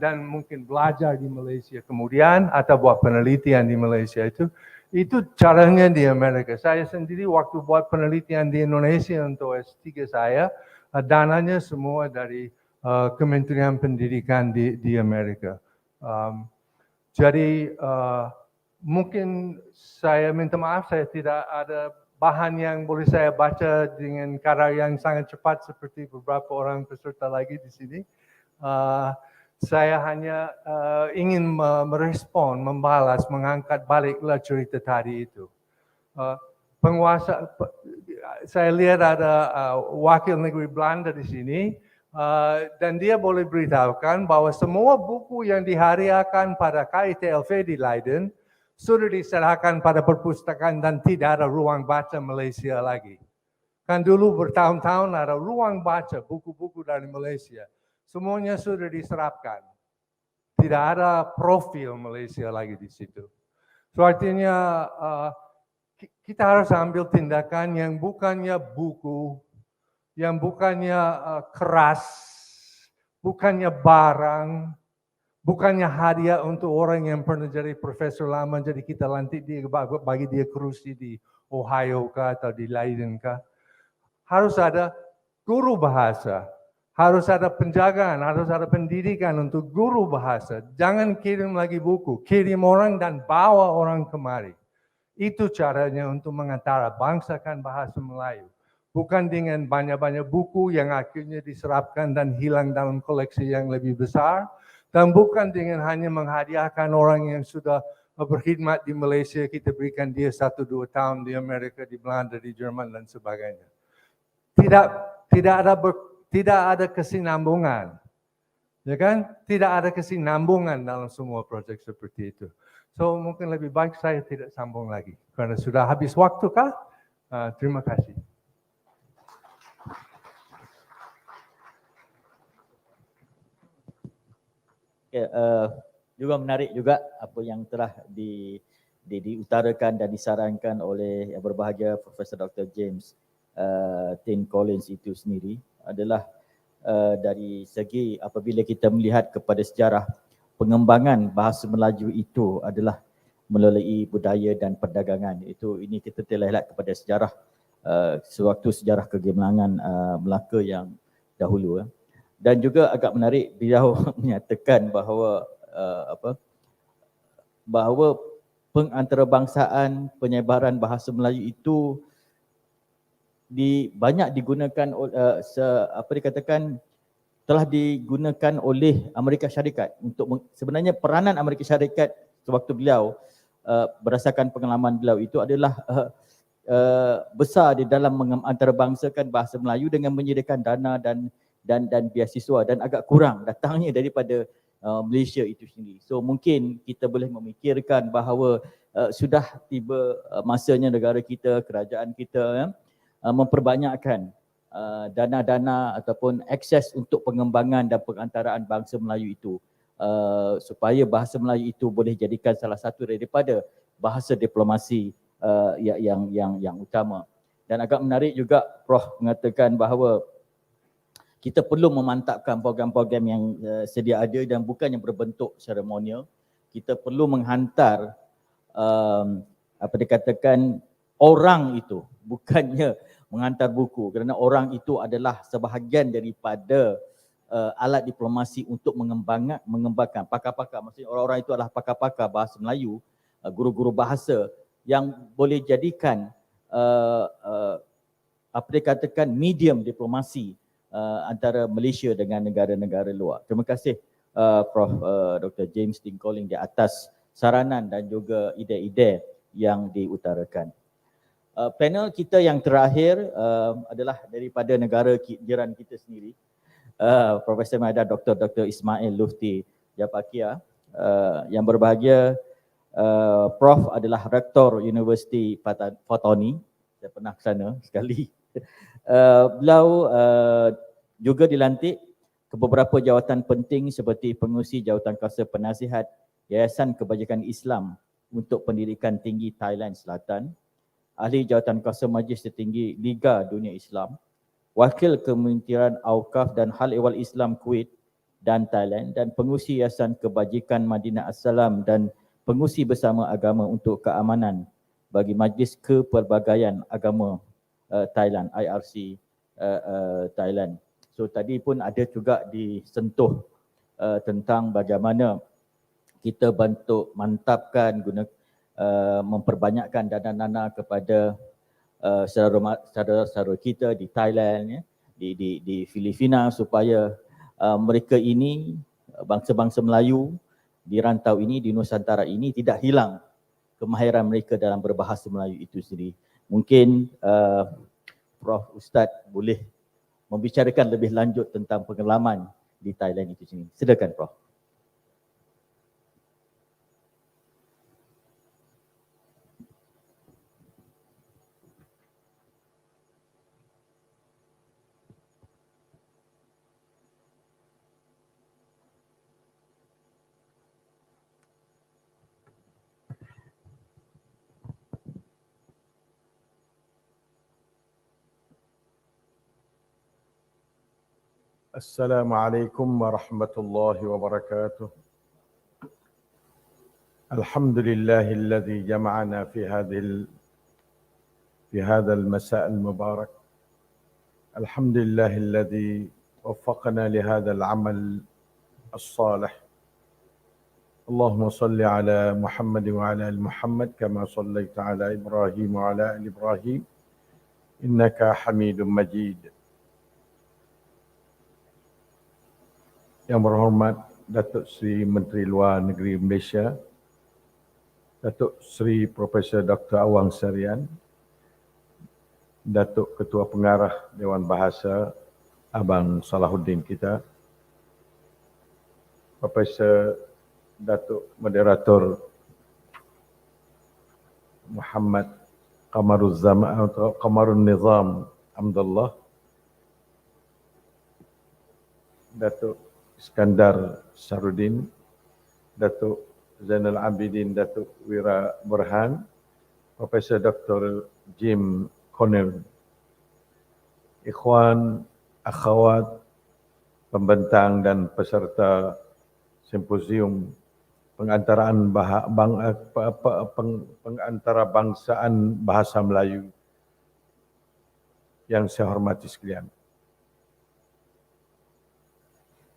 dan mungkin belajar di Malaysia kemudian atau buat penelitian di Malaysia itu Itu caranya di Amerika. Saya sendiri waktu buat penelitian di Indonesia untuk S3 saya, dananya semua dari Kementerian Pendidikan di Amerika. Jadi mungkin saya minta maaf, saya tidak ada bahan yang boleh saya baca dengan cara yang sangat cepat seperti beberapa orang peserta lagi di sini. Saya hanya ingin merespon, membalas, mengangkat baliklah cerita tadi itu. Saya lihat ada wakil negeri Belanda di sini, dan dia boleh beritahukan bahwa semua buku yang dihadiahkan pada KITLV di Leiden sudah diserahkan pada perpustakaan dan tidak ada ruang baca Malaysia lagi. Kan dulu bertahun-tahun ada ruang baca buku-buku dari Malaysia. Semuanya sudah diserapkan. Tidak ada profil Malaysia lagi di situ. So artinya kita harus ambil tindakan yang bukannya buku, yang bukannya keras, bukannya barang, bukannya hadiah untuk orang yang pernah jadi profesor lama, jadi kita lantik dia, bagi dia kursi di Ohio kah atau di Leiden kah. Harus ada guru bahasa. Harus ada penjagaan, harus ada pendidikan untuk guru bahasa. Jangan kirim lagi buku, kirim orang dan bawa orang kemari. Itu caranya untuk mengantara bangsakan bahasa Melayu. Bukan dengan banyak-banyak buku yang akhirnya diserapkan dan hilang dalam koleksi yang lebih besar. Dan bukan dengan hanya menghadiahkan orang yang sudah berkhidmat di Malaysia, kita berikan dia 1-2 tahun di Amerika, di Belanda, di Jerman dan sebagainya. Tidak ada kesinambungan, ya kan? Tidak ada kesinambungan dalam semua proyek seperti itu. So mungkin lebih baik saya tidak sambung lagi, karena sudah habis waktu kah? Terima kasih. Okay, juga menarik juga apa yang telah diutarakan dan disarankan oleh yang berbahagia Profesor Dr. James Tin Collins itu sendiri adalah dari segi apabila kita melihat kepada sejarah pengembangan bahasa Melayu itu adalah melalui budaya dan perdagangan. Ini kita telah lihat kepada sejarah sewaktu sejarah kegemilangan Melaka yang dahulu. Dan juga agak menarik beliau menyatakan bahawa bahawa pengantarbangsaan penyebaran bahasa Melayu itu banyak digunakan telah digunakan oleh Amerika Syarikat untuk sebenarnya peranan Amerika Syarikat sewaktu beliau berdasarkan pengalaman beliau itu adalah besar di dalam mengantarabangsakan bahasa Melayu dengan menyediakan dana dan beasiswa, dan agak kurang datangnya daripada Malaysia itu sendiri. So mungkin kita boleh memikirkan bahawa sudah tiba masanya negara kita, kerajaan kita memperbanyakkan dana-dana ataupun akses untuk pengembangan dan pengantaraan bangsa Melayu itu supaya bahasa Melayu itu boleh jadikan salah satu daripada bahasa diplomasi yang utama. Dan agak menarik juga Prof mengatakan bahawa kita perlu memantapkan program-program yang sedia ada dan bukan yang berbentuk seremonial. Kita perlu menghantar dikatakan orang itu, bukannya menghantar buku, kerana orang itu adalah sebahagian daripada alat diplomasi untuk mengembangkan pakar-pakar, maksudnya orang-orang itu adalah pakar-pakar bahasa Melayu, guru-guru bahasa yang boleh jadikan dikatakan medium diplomasi antara Malaysia dengan negara-negara luar. Terima kasih Prof Dr. James Tin Collins di atas saranan dan juga ide-ide yang diutarakan. Panel kita yang terakhir adalah daripada negara jiran kita sendiri. Profesor Mahathir Dr. Ismail Lufti Japakia. Yang berbahagia Prof adalah Rektor Universiti Fatoni. Saya pernah ke sana sekali. Beliau juga dilantik ke beberapa jawatan penting seperti pengurusi jawatan kuasa penasihat Yayasan Kebajikan Islam untuk Pendidikan Tinggi Thailand Selatan, ahli jawatan kuasa Majlis Tertinggi Liga Dunia Islam, wakil Kementerian Awqaf dan Hal Ehwal Islam Kuwait dan Thailand, dan pengurusi Yayasan Kebajikan Madinah As-Salam dan pengurusi bersama agama untuk keamanan bagi Majlis Kepelbagaian Agama Thailand, IRC Thailand. So tadi pun ada juga disentuh tentang bagaimana kita bantu mantapkan memperbanyakkan dana kepada saudara-saudara kita di Thailand, ya, di Filipina, supaya mereka ini, bangsa-bangsa Melayu di rantau ini, di Nusantara ini, tidak hilang kemahiran mereka dalam berbahasa Melayu itu sendiri. Mungkin Prof Ustaz boleh membicarakan lebih lanjut tentang pengalaman di Thailand itu sendiri. Silakan Prof. السلام عليكم ورحمة الله وبركاته. الحمد لله الذي جمعنا في هذا المساء المبارك. الحمد لله الذي وفقنا لهذا العمل الصالح. اللهم صل على محمد وعلى آل محمد كما صليت على إبراهيم وعلى آل إبراهيم إنك حميد مجيد. Yang berhormat Datuk Seri Menteri Luar Negeri Malaysia, Datuk Seri Profesor Dr. Awang Sarian, Datuk Ketua Pengarah Dewan Bahasa Abang Salahuddin kita, Profesor Datuk Moderator Muhammad Qamarun Nizam Amdullah, Datuk Iskandar Sarudin, Datuk Zainal Abidin, Datuk Wira Burhan, Profesor Dr. Jim Connell, ikhwan, akhwat, pembentang dan peserta simposium pengantara bangsaan bahasa Melayu yang saya hormati sekalian.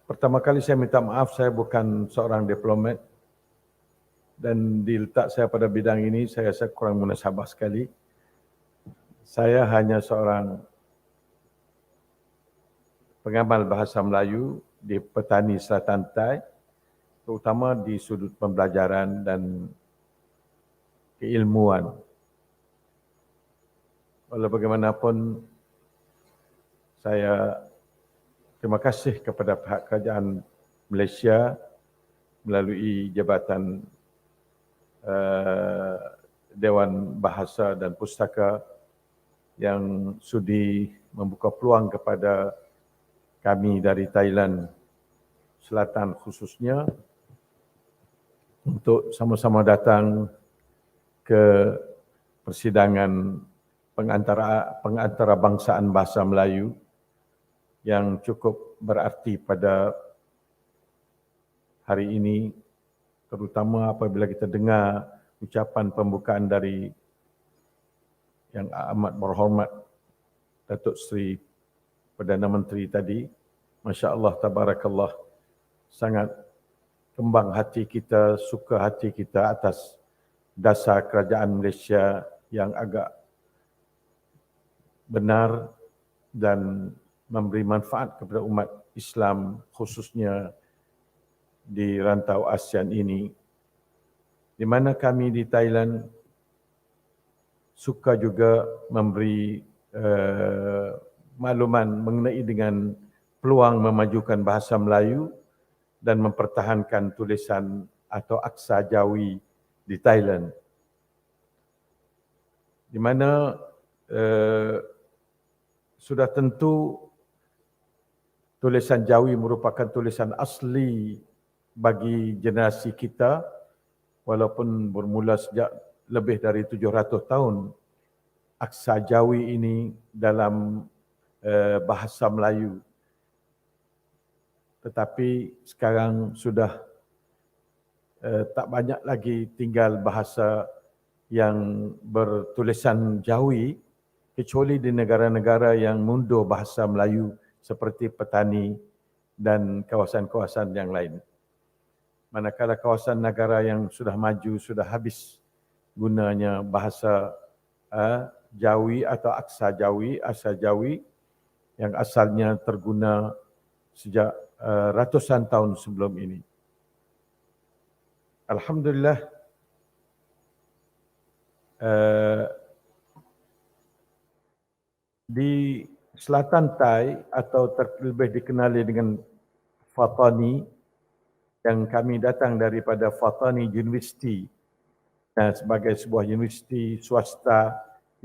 Pertama kali saya minta maaf, saya bukan seorang diplomat dan diletak saya pada bidang ini saya rasa kurang munasabah sekali. Saya hanya seorang pengamal bahasa Melayu di Petani Selatan Thai, terutama di sudut pembelajaran dan keilmuan. Walau bagaimanapun, saya terima kasih kepada pihak kerajaan Malaysia melalui Jabatan Dewan Bahasa dan Pustaka yang sudi membuka peluang kepada kami dari Thailand Selatan khususnya untuk sama-sama datang ke persidangan pengantara bangsaan bahasa Melayu yang cukup berarti pada hari ini, terutama apabila kita dengar ucapan pembukaan dari yang amat berhormat Datuk Seri Perdana Menteri tadi. Masya Allah, tabarakallah, sangat kembang hati kita, suka hati kita atas dasar kerajaan Malaysia yang agak benar dan memberi manfaat kepada umat Islam khususnya di rantau ASEAN ini, di mana kami di Thailand suka juga memberi makluman mengenai dengan peluang memajukan bahasa Melayu dan mempertahankan tulisan atau aksa Jawi di Thailand, di mana sudah tentu tulisan Jawi merupakan tulisan asli bagi generasi kita, walaupun bermula sejak lebih dari 700 tahun. Aksa Jawi ini dalam bahasa Melayu. Tetapi sekarang sudah tak banyak lagi tinggal bahasa yang bertulisan Jawi kecuali di negara-negara yang mundur bahasa Melayu seperti Petani dan kawasan-kawasan yang lain. Manakala kawasan negara yang sudah maju, sudah habis gunanya bahasa Jawi atau Aksa Jawi yang asalnya terguna sejak ratusan tahun sebelum ini. Alhamdulillah, di Selatan Thai atau lebih dikenali dengan Fatani, yang kami datang daripada Fatani University sebagai sebuah universiti swasta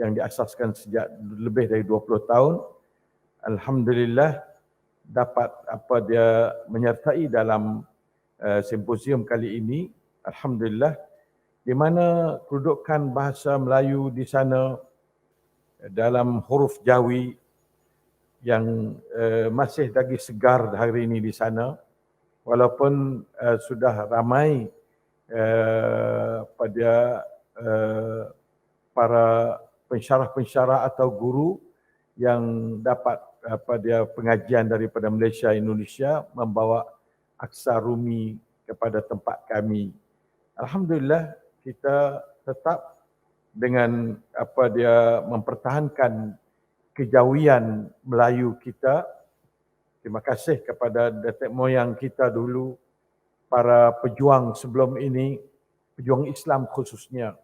yang diasaskan sejak lebih dari 20 tahun. Alhamdulillah dapat menyertai dalam simposium kali ini. Alhamdulillah, di mana kedudukan bahasa Melayu di sana dalam huruf Jawi yang masih lagi segar hari ini di sana, walaupun sudah ramai pada para pensyarah-pensyarah atau guru yang dapat pada pengajian daripada Malaysia, Indonesia membawa Aksa Rumi kepada tempat kami. Alhamdulillah, kita tetap dengan mempertahankan kejawian Melayu kita. Terima kasih kepada datuk moyang kita dulu, para pejuang sebelum ini, pejuang Islam khususnya,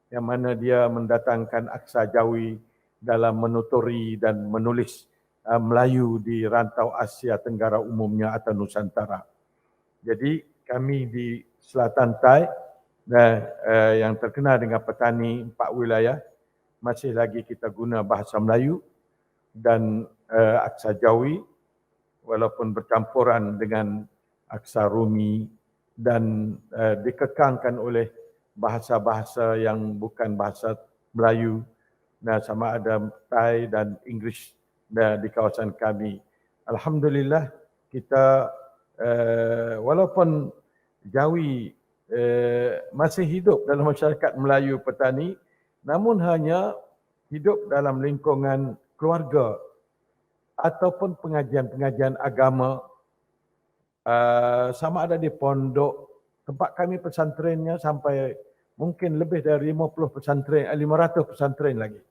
yang mana dia mendatangkan Aksa Jawi dalam menuturi dan menulis Melayu di rantau Asia Tenggara umumnya atau Nusantara. Jadi kami di Selatan Thai yang terkenal dengan Petani 4 wilayah, masih lagi kita guna bahasa Melayu dan Aksa Jawi, walaupun bercampuran dengan Aksa Rumi dan dikekangkan oleh bahasa-bahasa yang bukan bahasa Melayu, sama ada Thai dan Inggeris di kawasan kami. Alhamdulillah, kita walaupun Jawi masih hidup dalam masyarakat Melayu Petani, namun hanya hidup dalam lingkungan keluarga ataupun pengajian-pengajian agama, sama ada di pondok. Tempat kami pesantrennya sampai mungkin lebih dari 50 pesantren, 500 pesantren lagi.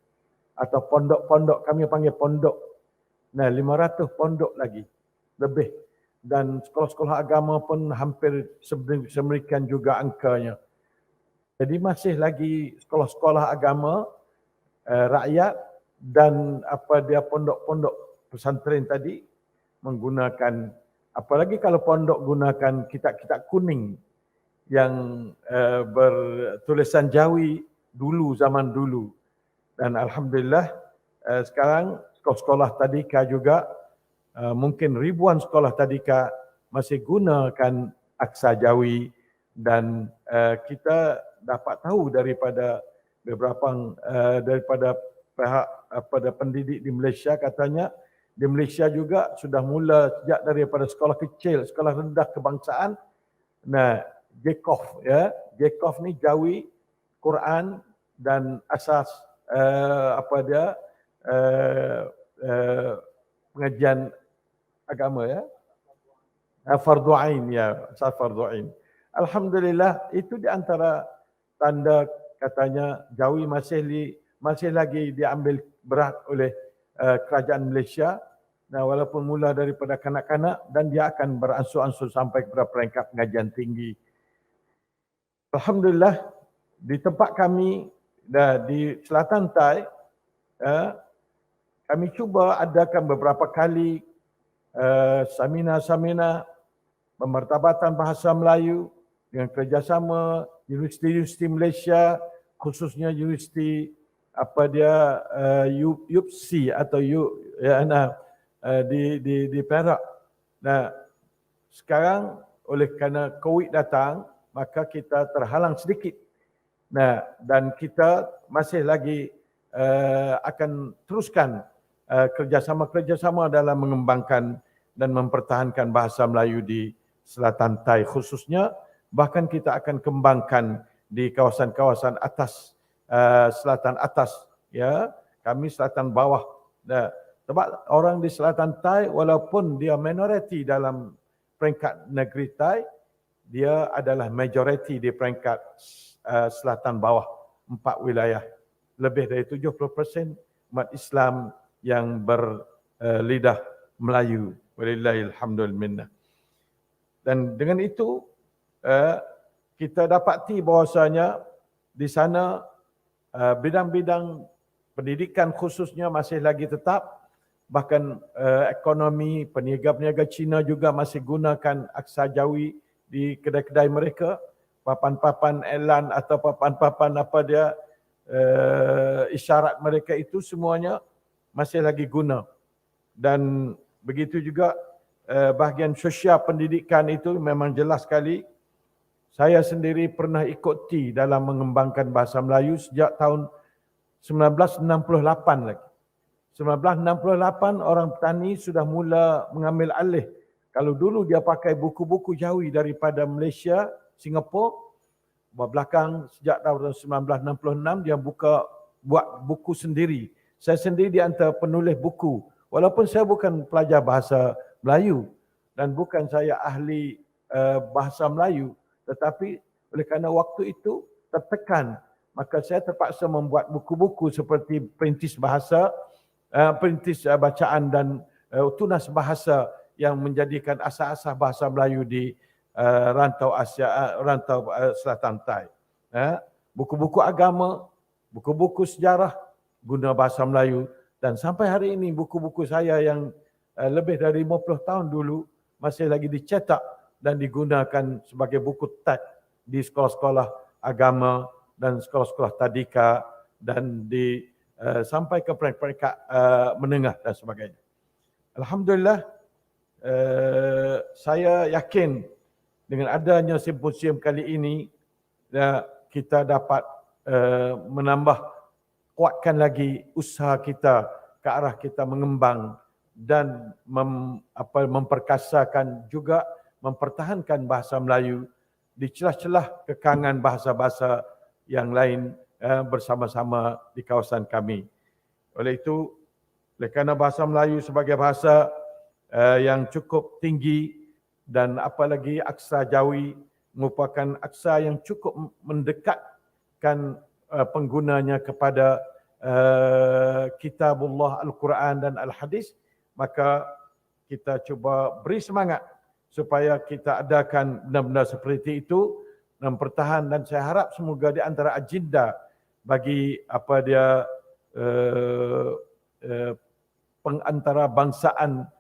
Atau pondok-pondok, kami panggil pondok. 500 pondok lagi, lebih. Dan sekolah-sekolah agama pun hampir semerikan juga angkanya. Jadi masih lagi sekolah-sekolah agama, rakyat dan pondok-pondok pesantren tadi menggunakan, apalagi kalau pondok gunakan kitab-kitab kuning yang bertulisan Jawi dulu, zaman dulu. Dan Alhamdulillah sekarang sekolah-sekolah tadika juga, mungkin ribuan sekolah tadika masih gunakan Aksa Jawi, dan kita dapat tahu daripada beberapa daripada pihak pendidik di Malaysia, katanya di Malaysia juga sudah mula sejak daripada sekolah kecil, sekolah rendah kebangsaan. JKOF JKOF ni Jawi, Quran dan asas pengajian agama Fardhu Ain asas Fardhu Ain. Alhamdulillah, itu di antara tanda katanya Jawi masih lagi diambil berat oleh kerajaan Malaysia. Walaupun mula daripada kanak-kanak dan dia akan beransur-ansur sampai kepada peringkat pengajian tinggi. Alhamdulillah, di tempat kami di Selatan Thai, kami cuba adakan beberapa kali samina-samina pemertabatan bahasa Melayu dengan kerjasama universiti-universiti Malaysia, khususnya universiti UPSI atau di Perak. Sekarang oleh kerana COVID datang, maka kita terhalang sedikit. Dan kita masih lagi akan teruskan kerjasama-kerjasama dalam mengembangkan dan mempertahankan bahasa Melayu di Selatan Thai khususnya. Bahkan kita akan kembangkan di kawasan-kawasan atas selatan atas, ya. Kami selatan bawah. Nah, sebab orang di selatan Thai walaupun dia minoriti dalam peringkat negeri Thai, dia adalah majoriti di peringkat selatan bawah 4 wilayah. Lebih dari 70% umat Islam yang berlidah Melayu. Walillahil hamdul minnah. Dan dengan itu kita dapati bahawasanya di sana bidang-bidang pendidikan khususnya masih lagi tetap, bahkan ekonomi peniaga-peniaga Cina juga masih gunakan aksa Jawi di kedai-kedai mereka, papan-papan elan atau papan-papan isyarat mereka itu semuanya masih lagi guna. Dan begitu juga bahagian sosial pendidikan itu memang jelas sekali. Saya sendiri pernah ikuti dalam mengembangkan bahasa Melayu sejak tahun 1968 lagi. 1968 orang petani sudah mula mengambil alih. Kalau dulu dia pakai buku-buku Jawi daripada Malaysia, Singapura, belakang sejak tahun 1966 dia buat buku sendiri. Saya sendiri di antara penulis buku. Walaupun saya bukan pelajar bahasa Melayu dan bukan saya ahli bahasa Melayu, tetapi oleh kerana waktu itu tertekan, maka saya terpaksa membuat buku-buku seperti perintis bahasa, perintis bacaan dan tunas bahasa yang menjadikan asas-asas bahasa Melayu di rantau Asia, rantau Selatan Thai. Buku-buku agama, buku-buku sejarah guna bahasa Melayu, dan sampai hari ini buku-buku saya yang lebih dari 50 tahun dulu masih lagi dicetak dan digunakan sebagai buku teks di sekolah-sekolah agama dan sekolah-sekolah tadika dan di sampai ke peringkat menengah dan sebagainya. Alhamdulillah, saya yakin dengan adanya simposium kali ini kita dapat menambah, kuatkan lagi usaha kita ke arah kita mengembang dan memperkasakan juga mempertahankan bahasa Melayu di celah-celah kekangan bahasa-bahasa yang lain bersama-sama di kawasan kami. Oleh itu, oleh kerana bahasa Melayu sebagai bahasa yang cukup tinggi dan apalagi aksa Jawi merupakan aksa yang cukup mendekatkan penggunanya kepada kitabullah Al-Quran dan Al-Hadis, maka kita cuba beri semangat supaya kita adakan benda-benda seperti itu dan bertahan, dan saya harap semoga di antara agenda bagi pengantara bangsaan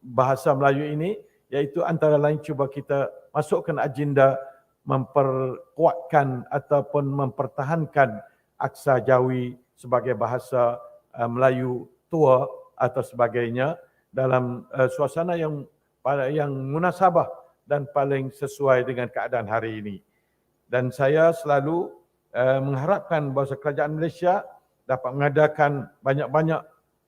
bahasa Melayu ini, iaitu antara lain cuba kita masukkan agenda memperkuatkan ataupun mempertahankan aksa Jawi sebagai bahasa Melayu tua atau sebagainya dalam suasana yang munasabah dan paling sesuai dengan keadaan hari ini. Dan saya selalu mengharapkan bahawa kerajaan Malaysia dapat mengadakan banyak-banyak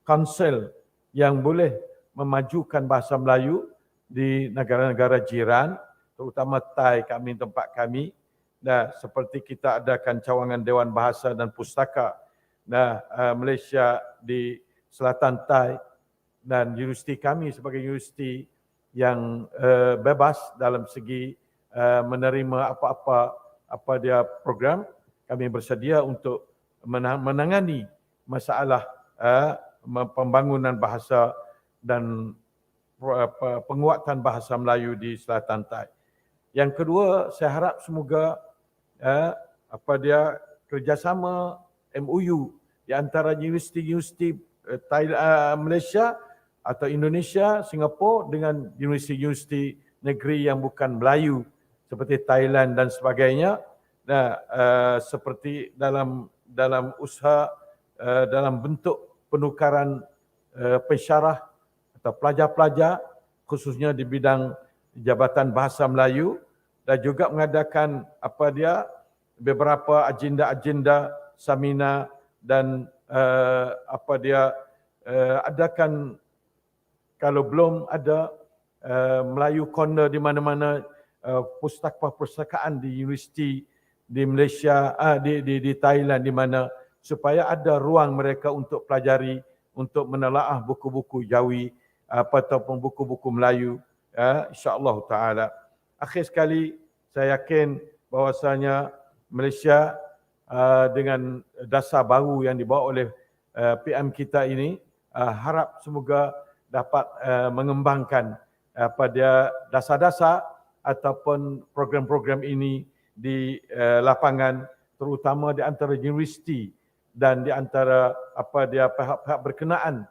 kaunsil yang boleh memajukan bahasa Melayu di negara-negara jiran, terutama Thai kami, tempat kami. Nah, seperti kita adakan cawangan Dewan Bahasa dan Pustaka Malaysia di Selatan Thai, dan universiti kami sebagai universiti yang bebas dalam segi menerima apa-apa program, kami bersedia untuk menangani masalah pembangunan bahasa dan penguatan bahasa Melayu di Selatan Thai. Yang kedua, saya harap semoga kerjasama MOU di antara universiti-universiti Malaysia atau Indonesia, Singapura dengan universiti-universiti negeri yang bukan Melayu seperti Thailand dan sebagainya. Seperti dalam usaha dalam bentuk penukaran pensyarah atau pelajar-pelajar khususnya di bidang Jabatan Bahasa Melayu, dan juga mengadakan beberapa agenda-agenda samina dan adakan, kalau belum ada Melayu Corner di mana-mana, pustakaan di universiti di Malaysia, di Thailand, di mana supaya ada ruang mereka untuk pelajari, untuk menelaah buku-buku Jawi ataupun buku-buku Melayu, insya-Allah taala. Akhir sekali, saya yakin bahwasanya Malaysia dengan dasar baru yang dibawa oleh PM kita ini, harap semoga dapat mengembangkan pada dasar-dasar ataupun program-program ini di lapangan, terutama di antara universiti dan di antara pihak-pihak berkenaan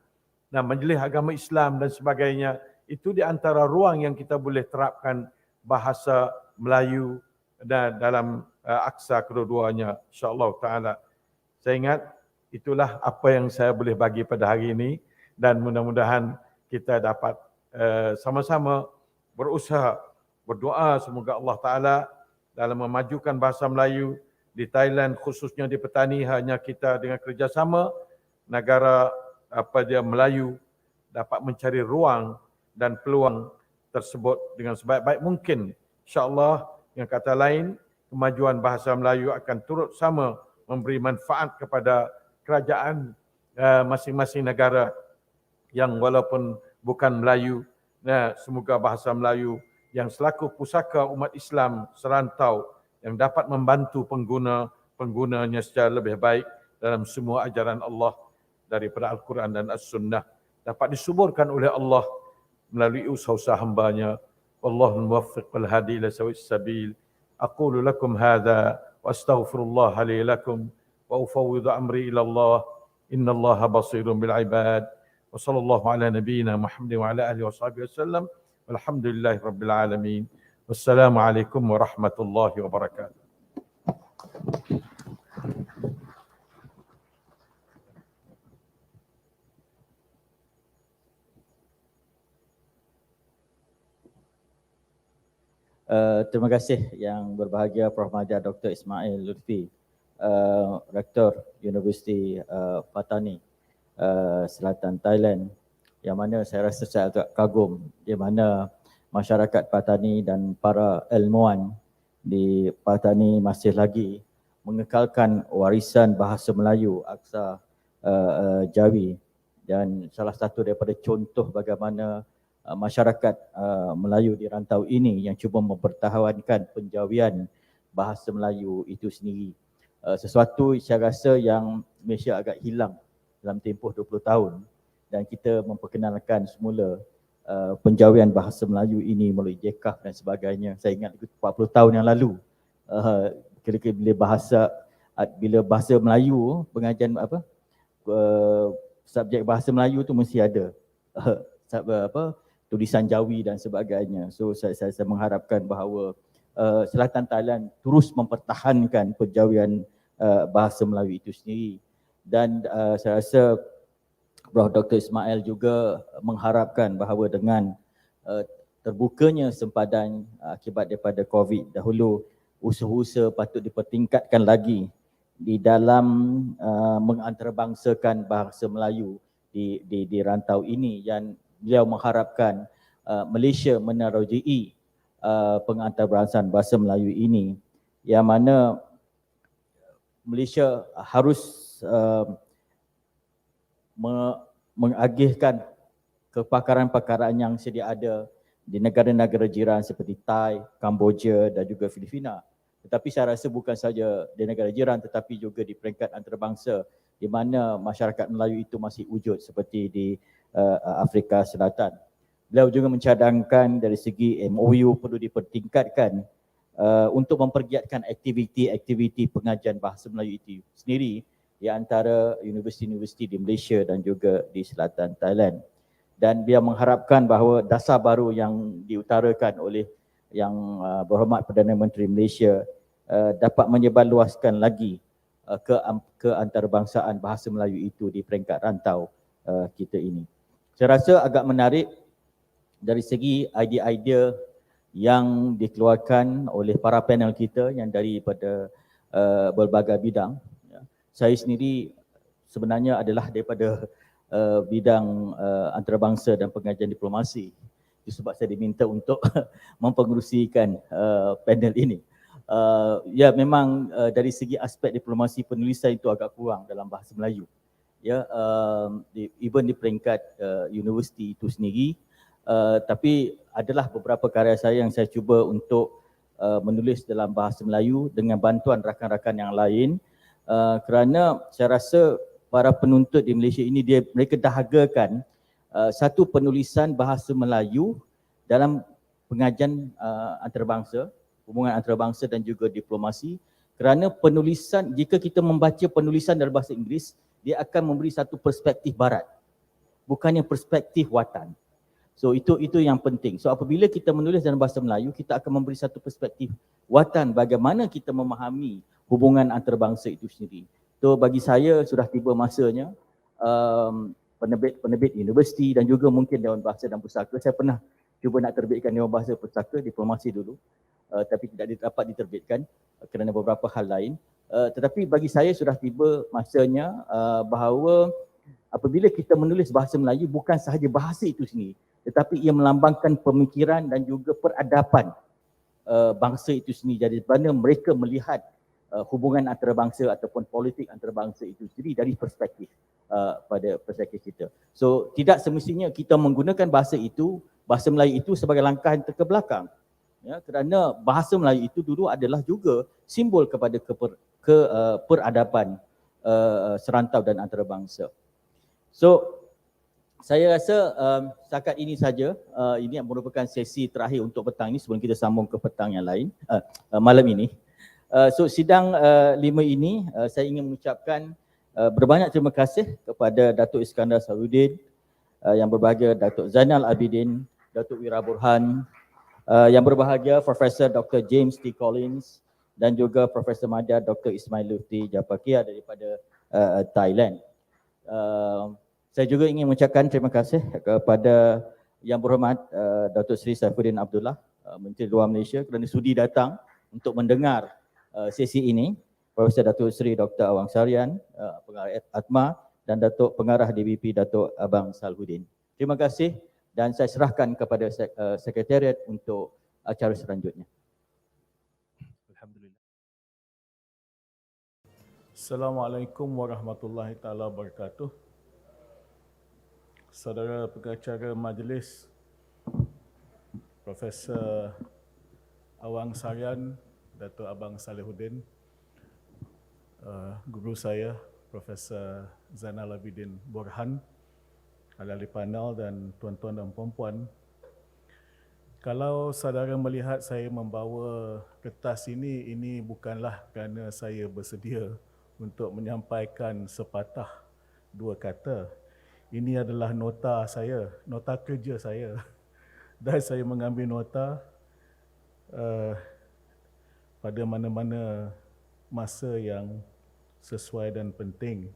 dan majlis agama Islam dan sebagainya. Itu di antara ruang yang kita boleh terapkan bahasa Melayu dan dalam aksa kedua-duanya, insya-Allah taala. Saya ingat itulah apa yang saya boleh bagi pada hari ini, dan mudah-mudahan kita dapat sama-sama berusaha, berdoa semoga Allah taala dalam memajukan bahasa Melayu di Thailand, khususnya di petani, hanya kita dengan kerjasama negara Melayu dapat mencari ruang dan peluang tersebut dengan sebaik-baik mungkin. InsyaAllah, yang kata lain, kemajuan bahasa Melayu akan turut sama memberi manfaat kepada kerajaan masing-masing negara yang walaupun bukan Melayu. Semoga bahasa Melayu yang selaku pusaka umat Islam serantau yang dapat membantu penggunanya secara lebih baik dalam semua ajaran Allah daripada Al-Quran dan As-Sunnah dapat disuburkan oleh Allah melalui usaha hambanya. Wallahu muwaffiq wal hadi ila sawa'is sabil. Aqulu lakum hadha wa astaghfirullah li lakum wa ufawwidhu amri ila Allah. Innallaha basirun bil ibad. Wa sallallahu ala nabiyyina Muhammad wa ala alihi wa sahbihi wasallam. Walhamdulillahi rabbil alamin. Wassalamualaikum warahmatullahi wabarakatuh. Terima kasih yang berbahagia Prof. Mahdi Dr. Ismail Lutfi, Rektor Universiti Patani Selatan Thailand, yang mana saya rasa saya agak kagum di mana masyarakat Patani dan para ilmuwan di Patani masih lagi mengekalkan warisan bahasa Melayu aksa Jawi, dan salah satu daripada contoh bagaimana masyarakat Melayu di rantau ini yang cuba mempertahankan penjawian bahasa Melayu itu sendiri. Sesuatu saya rasa yang Malaysia agak hilang dalam tempoh 20 tahun, dan kita memperkenalkan semula penjawian bahasa Melayu ini melalui JKAF dan sebagainya. Saya ingat 40 tahun yang lalu, kira-kira bila bahasa Melayu, pengajian subjek bahasa Melayu tu mesti ada tulisan Jawi dan sebagainya. So saya mengharapkan bahawa Selatan Thailand terus mempertahankan penjawian bahasa Melayu itu sendiri. Dan saya rasa Prof. Dr. Ismail juga mengharapkan bahawa dengan terbukanya sempadan akibat daripada COVID dahulu, usaha-usaha patut dipertingkatkan lagi di dalam mengantarabangsakan bahasa Melayu di rantau ini, yang beliau mengharapkan Malaysia menerojui pengantarabangsakan bahasa Melayu ini, yang mana Malaysia harus mengagihkan kepakaran-pakaran yang sedia ada di negara-negara jiran seperti Thai, Kemboja dan juga Filipina. Tetapi saya rasa bukan saja di negara jiran tetapi juga di peringkat antarabangsa, di mana masyarakat Melayu itu masih wujud seperti di Afrika Selatan. Beliau juga mencadangkan dari segi MOU perlu dipertingkatkan untuk mempergiatkan aktiviti-aktiviti pengajian bahasa Melayu itu sendiri di antara universiti-universiti di Malaysia dan juga di Selatan Thailand. Dan dia mengharapkan bahawa dasar baru yang diutarakan oleh Yang Berhormat Perdana Menteri Malaysia dapat menyebarluaskan lagi ke antarbangsaan bahasa Melayu itu di peringkat rantau kita ini. Saya rasa agak menarik dari segi idea-idea yang dikeluarkan oleh para panel kita yang daripada berbagai bidang. Saya sendiri sebenarnya adalah daripada bidang antarabangsa dan pengajian diplomasi. Itu sebab saya diminta untuk mempengerusikan panel ini. Ya memang dari segi aspek diplomasi penulisan itu agak kurang dalam bahasa Melayu. Ya, even di peringkat universiti itu sendiri, tapi adalah beberapa karya saya yang saya cuba untuk menulis dalam bahasa Melayu dengan bantuan rakan-rakan yang lain, kerana saya rasa para penuntut di Malaysia ini mereka dahagakan satu penulisan bahasa Melayu dalam pengajian antarabangsa, hubungan antarabangsa dan juga diplomasi, kerana penulisan, jika kita membaca penulisan dalam bahasa Inggeris, dia akan memberi satu perspektif barat, bukannya perspektif watan. So itu yang penting. So apabila kita menulis dalam bahasa Melayu, kita akan memberi satu perspektif watan bagaimana kita memahami hubungan antarabangsa itu sendiri. So bagi saya sudah tiba masanya penerbit universiti dan juga mungkin Dewan Bahasa dan Pustaka. Saya pernah cuba nak terbitkan Dewan Bahasa Pustaka diplomasi dulu, tapi tidak dapat diterbitkan kerana beberapa hal lain. Tetapi bagi saya sudah tiba masanya bahawa apabila kita menulis bahasa Melayu, bukan sahaja bahasa itu sendiri, tetapi ia melambangkan pemikiran dan juga peradaban bangsa itu sendiri. Jadi mana mereka melihat hubungan antarabangsa ataupun politik antarabangsa itu sendiri dari perspektif pada perspektif kita. So tidak semestinya kita menggunakan bahasa Melayu itu sebagai langkah yang terkebelakang. Ya, kerana bahasa Melayu itu dulu adalah juga simbol kepada peradaban serantau dan antarabangsa. So saya rasa setakat ini saja. Ini merupakan sesi terakhir untuk petang ini sebelum kita sambung ke petang yang lain, malam ini. So sidang 5 ini saya ingin mengucapkan berbanyak terima kasih kepada Datuk Iskandar Sarudin, yang berbahagia Datuk Zainal Abidin, Datuk Wira Burhan, yang berbahagia Profesor Dr. James T. Collins dan juga Profesor Madya Dr. Ismail Lutfi Japakia daripada Thailand. Saya juga ingin mengucapkan terima kasih kepada Yang Berhormat Datuk Seri Saifuddin Abdullah, Menteri Luar Malaysia, kerana sudi datang untuk mendengar sesi ini. Profesor Datuk Seri Dr. Awang Sarian, Pengarah Atma dan Datuk Pengarah DBP Datuk Abang Salhuddin. Terima kasih dan saya serahkan kepada Sekretariat untuk acara selanjutnya. Alhamdulillah. Assalamualaikum warahmatullahi taala wabarakatuh. Saudara pengacara majlis, Profesor Awang Sarian, Datuk Abang Salhuddin, guru saya Profesor Zainal Abidin Burhan, ahli panel dan tuan-tuan dan puan-puan. Kalau saudara melihat saya membawa kertas ini bukanlah kerana saya bersedia untuk menyampaikan sepatah dua kata. Ini adalah nota saya, nota kerja saya. Dan saya mengambil nota pada mana-mana masa yang sesuai dan penting.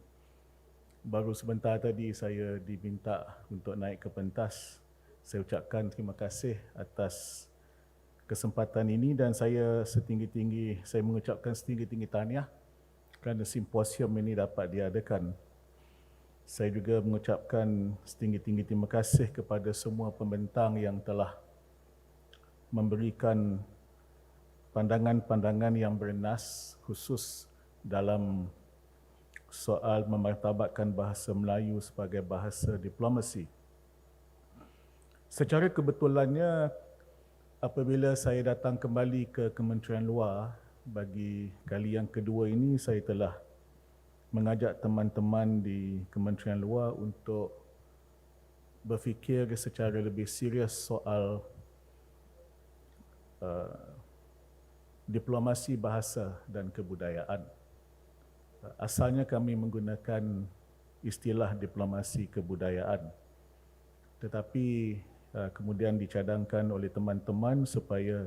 Baru sebentar tadi saya diminta untuk naik ke pentas. Saya ucapkan terima kasih atas kesempatan ini dan saya mengucapkan setinggi-tinggi tahniah kerana simposium ini dapat diadakan. Saya juga mengucapkan setinggi-tinggi terima kasih kepada semua pembentang yang telah memberikan pandangan-pandangan yang bernas khusus dalam soal memartabatkan bahasa Melayu sebagai bahasa diplomasi. Secara kebetulannya, apabila saya datang kembali ke Kementerian Luar, bagi kali yang kedua ini saya telah mengajak teman-teman di Kementerian Luar untuk berfikir secara lebih serius soal diplomasi bahasa dan kebudayaan. Asalnya kami menggunakan istilah diplomasi kebudayaan, tetapi kemudian dicadangkan oleh teman-teman supaya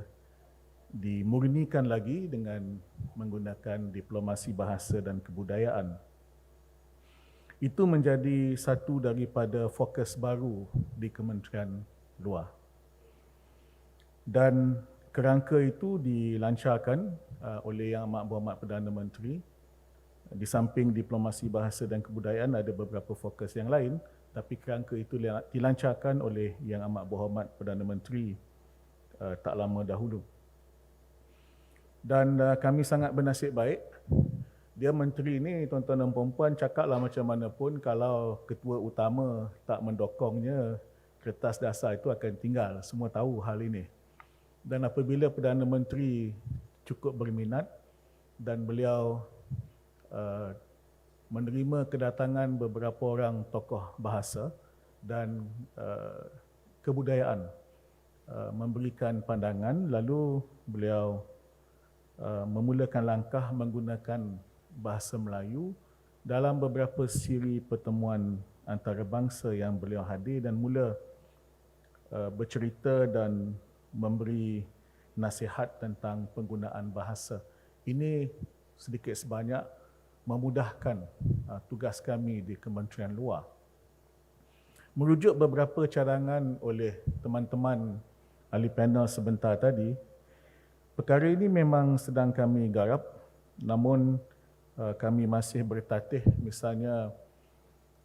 dimurnikan lagi dengan menggunakan diplomasi bahasa dan kebudayaan. Itu menjadi satu daripada fokus baru di Kementerian Luar. Dan kerangka itu dilancarkan oleh Yang Amat Berhormat Perdana Menteri. Di samping diplomasi bahasa dan kebudayaan ada beberapa fokus yang lain, tapi kerangka itu dilancarkan oleh Yang Amat Berhormat Perdana Menteri tak lama dahulu. Dan kami sangat bernasib baik. Dia menteri ni, tuan-tuan dan puan-puan, cakaplah macam mana pun kalau ketua utama tak mendokongnya, kertas dasar itu akan tinggal. Semua tahu hal ini. Dan apabila Perdana Menteri cukup berminat dan beliau menerima kedatangan beberapa orang tokoh bahasa dan kebudayaan, memberikan pandangan, lalu beliau memulakan langkah menggunakan bahasa Melayu dalam beberapa siri pertemuan antarabangsa yang beliau hadir dan mula bercerita dan memberi nasihat tentang penggunaan bahasa. Ini sedikit sebanyak memudahkan tugas kami di Kementerian Luar. Merujuk beberapa cadangan oleh teman-teman ahli panel sebentar tadi, perkara ini memang sedang kami garap, namun kami masih bertatih. Misalnya,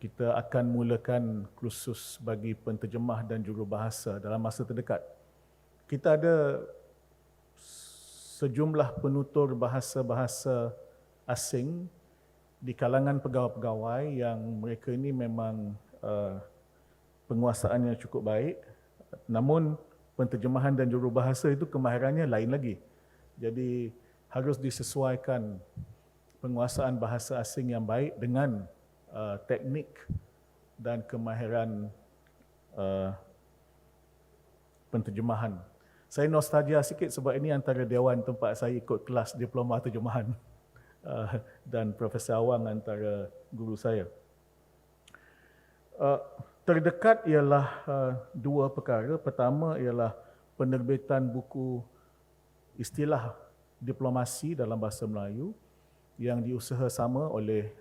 kita akan mulakan kursus bagi penterjemah dan jurubahasa dalam masa terdekat. Kita ada sejumlah penutur bahasa-bahasa asing di kalangan pegawai-pegawai yang mereka ini memang penguasaannya cukup baik, namun penterjemahan dan jurubahasa itu kemahirannya lain lagi. Jadi harus disesuaikan penguasaan bahasa asing yang baik dengan teknik dan kemahiran penterjemahan. Saya nostalgia sikit sebab ini antara dewan tempat saya ikut kelas diploma terjemahan dan Profesor Awang antara guru saya. Terdekat ialah dua perkara. Pertama ialah penerbitan buku istilah diplomasi dalam bahasa Melayu yang diusahakan oleh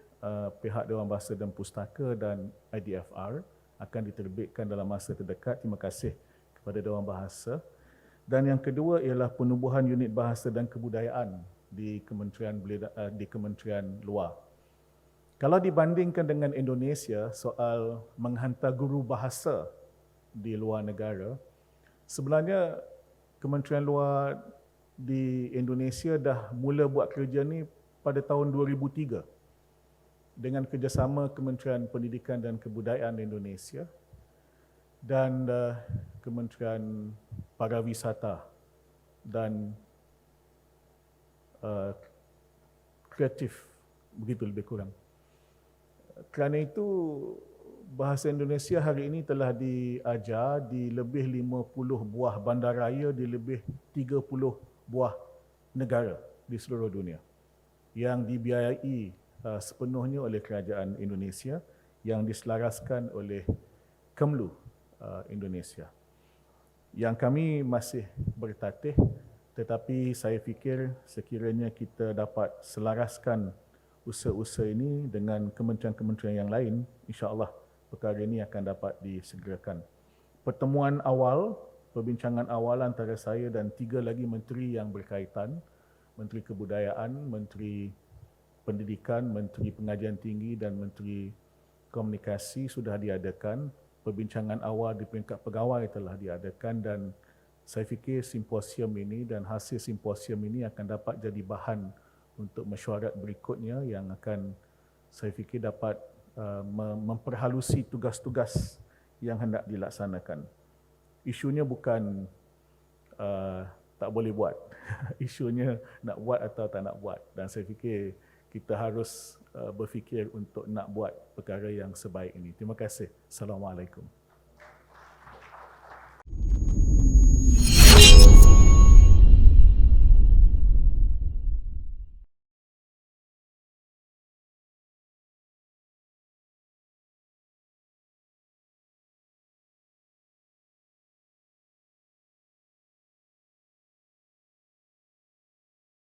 pihak Dewan Bahasa dan Pustaka dan IDFR, akan diterbitkan dalam masa terdekat. Terima kasih kepada Dewan Bahasa. Dan yang kedua ialah penubuhan unit bahasa dan kebudayaan di Kementerian Luar. Kalau dibandingkan dengan Indonesia, soal menghantar guru bahasa di luar negara, sebenarnya Kementerian Luar di Indonesia dah mula buat kerja ni pada tahun 2003 dengan kerjasama Kementerian Pendidikan dan Kebudayaan Indonesia dan Kementerian Pariwisata dan Kreatif, begitu lebih kurang. Kerana itu, bahasa Indonesia hari ini telah diajar di lebih 50 buah bandaraya di lebih 30 buah negara di seluruh dunia yang dibiayai sepenuhnya oleh kerajaan Indonesia, yang diselaraskan oleh Kemlu Indonesia. Yang kami masih bertatih, tetapi saya fikir sekiranya kita dapat selaraskan usaha-usaha ini dengan kementerian-kementerian yang lain, insya-Allah perkara ini akan dapat disegerakan. Pertemuan awal, perbincangan awal antara saya dan 3 lagi menteri yang berkaitan, Menteri Kebudayaan, Menteri Pendidikan, Menteri Pengajian Tinggi dan Menteri Komunikasi sudah diadakan. Perbincangan awal di peringkat pegawai telah diadakan dan saya fikir simposium ini dan hasil simposium ini akan dapat jadi bahan untuk mesyuarat berikutnya yang akan saya fikir dapat memperhalusi tugas-tugas yang hendak dilaksanakan. Isunya bukan tak boleh buat. Isunya nak buat atau tak nak buat. Dan saya fikir kita harus berfikir untuk nak buat perkara yang sebaik ini. Terima kasih. Assalamualaikum.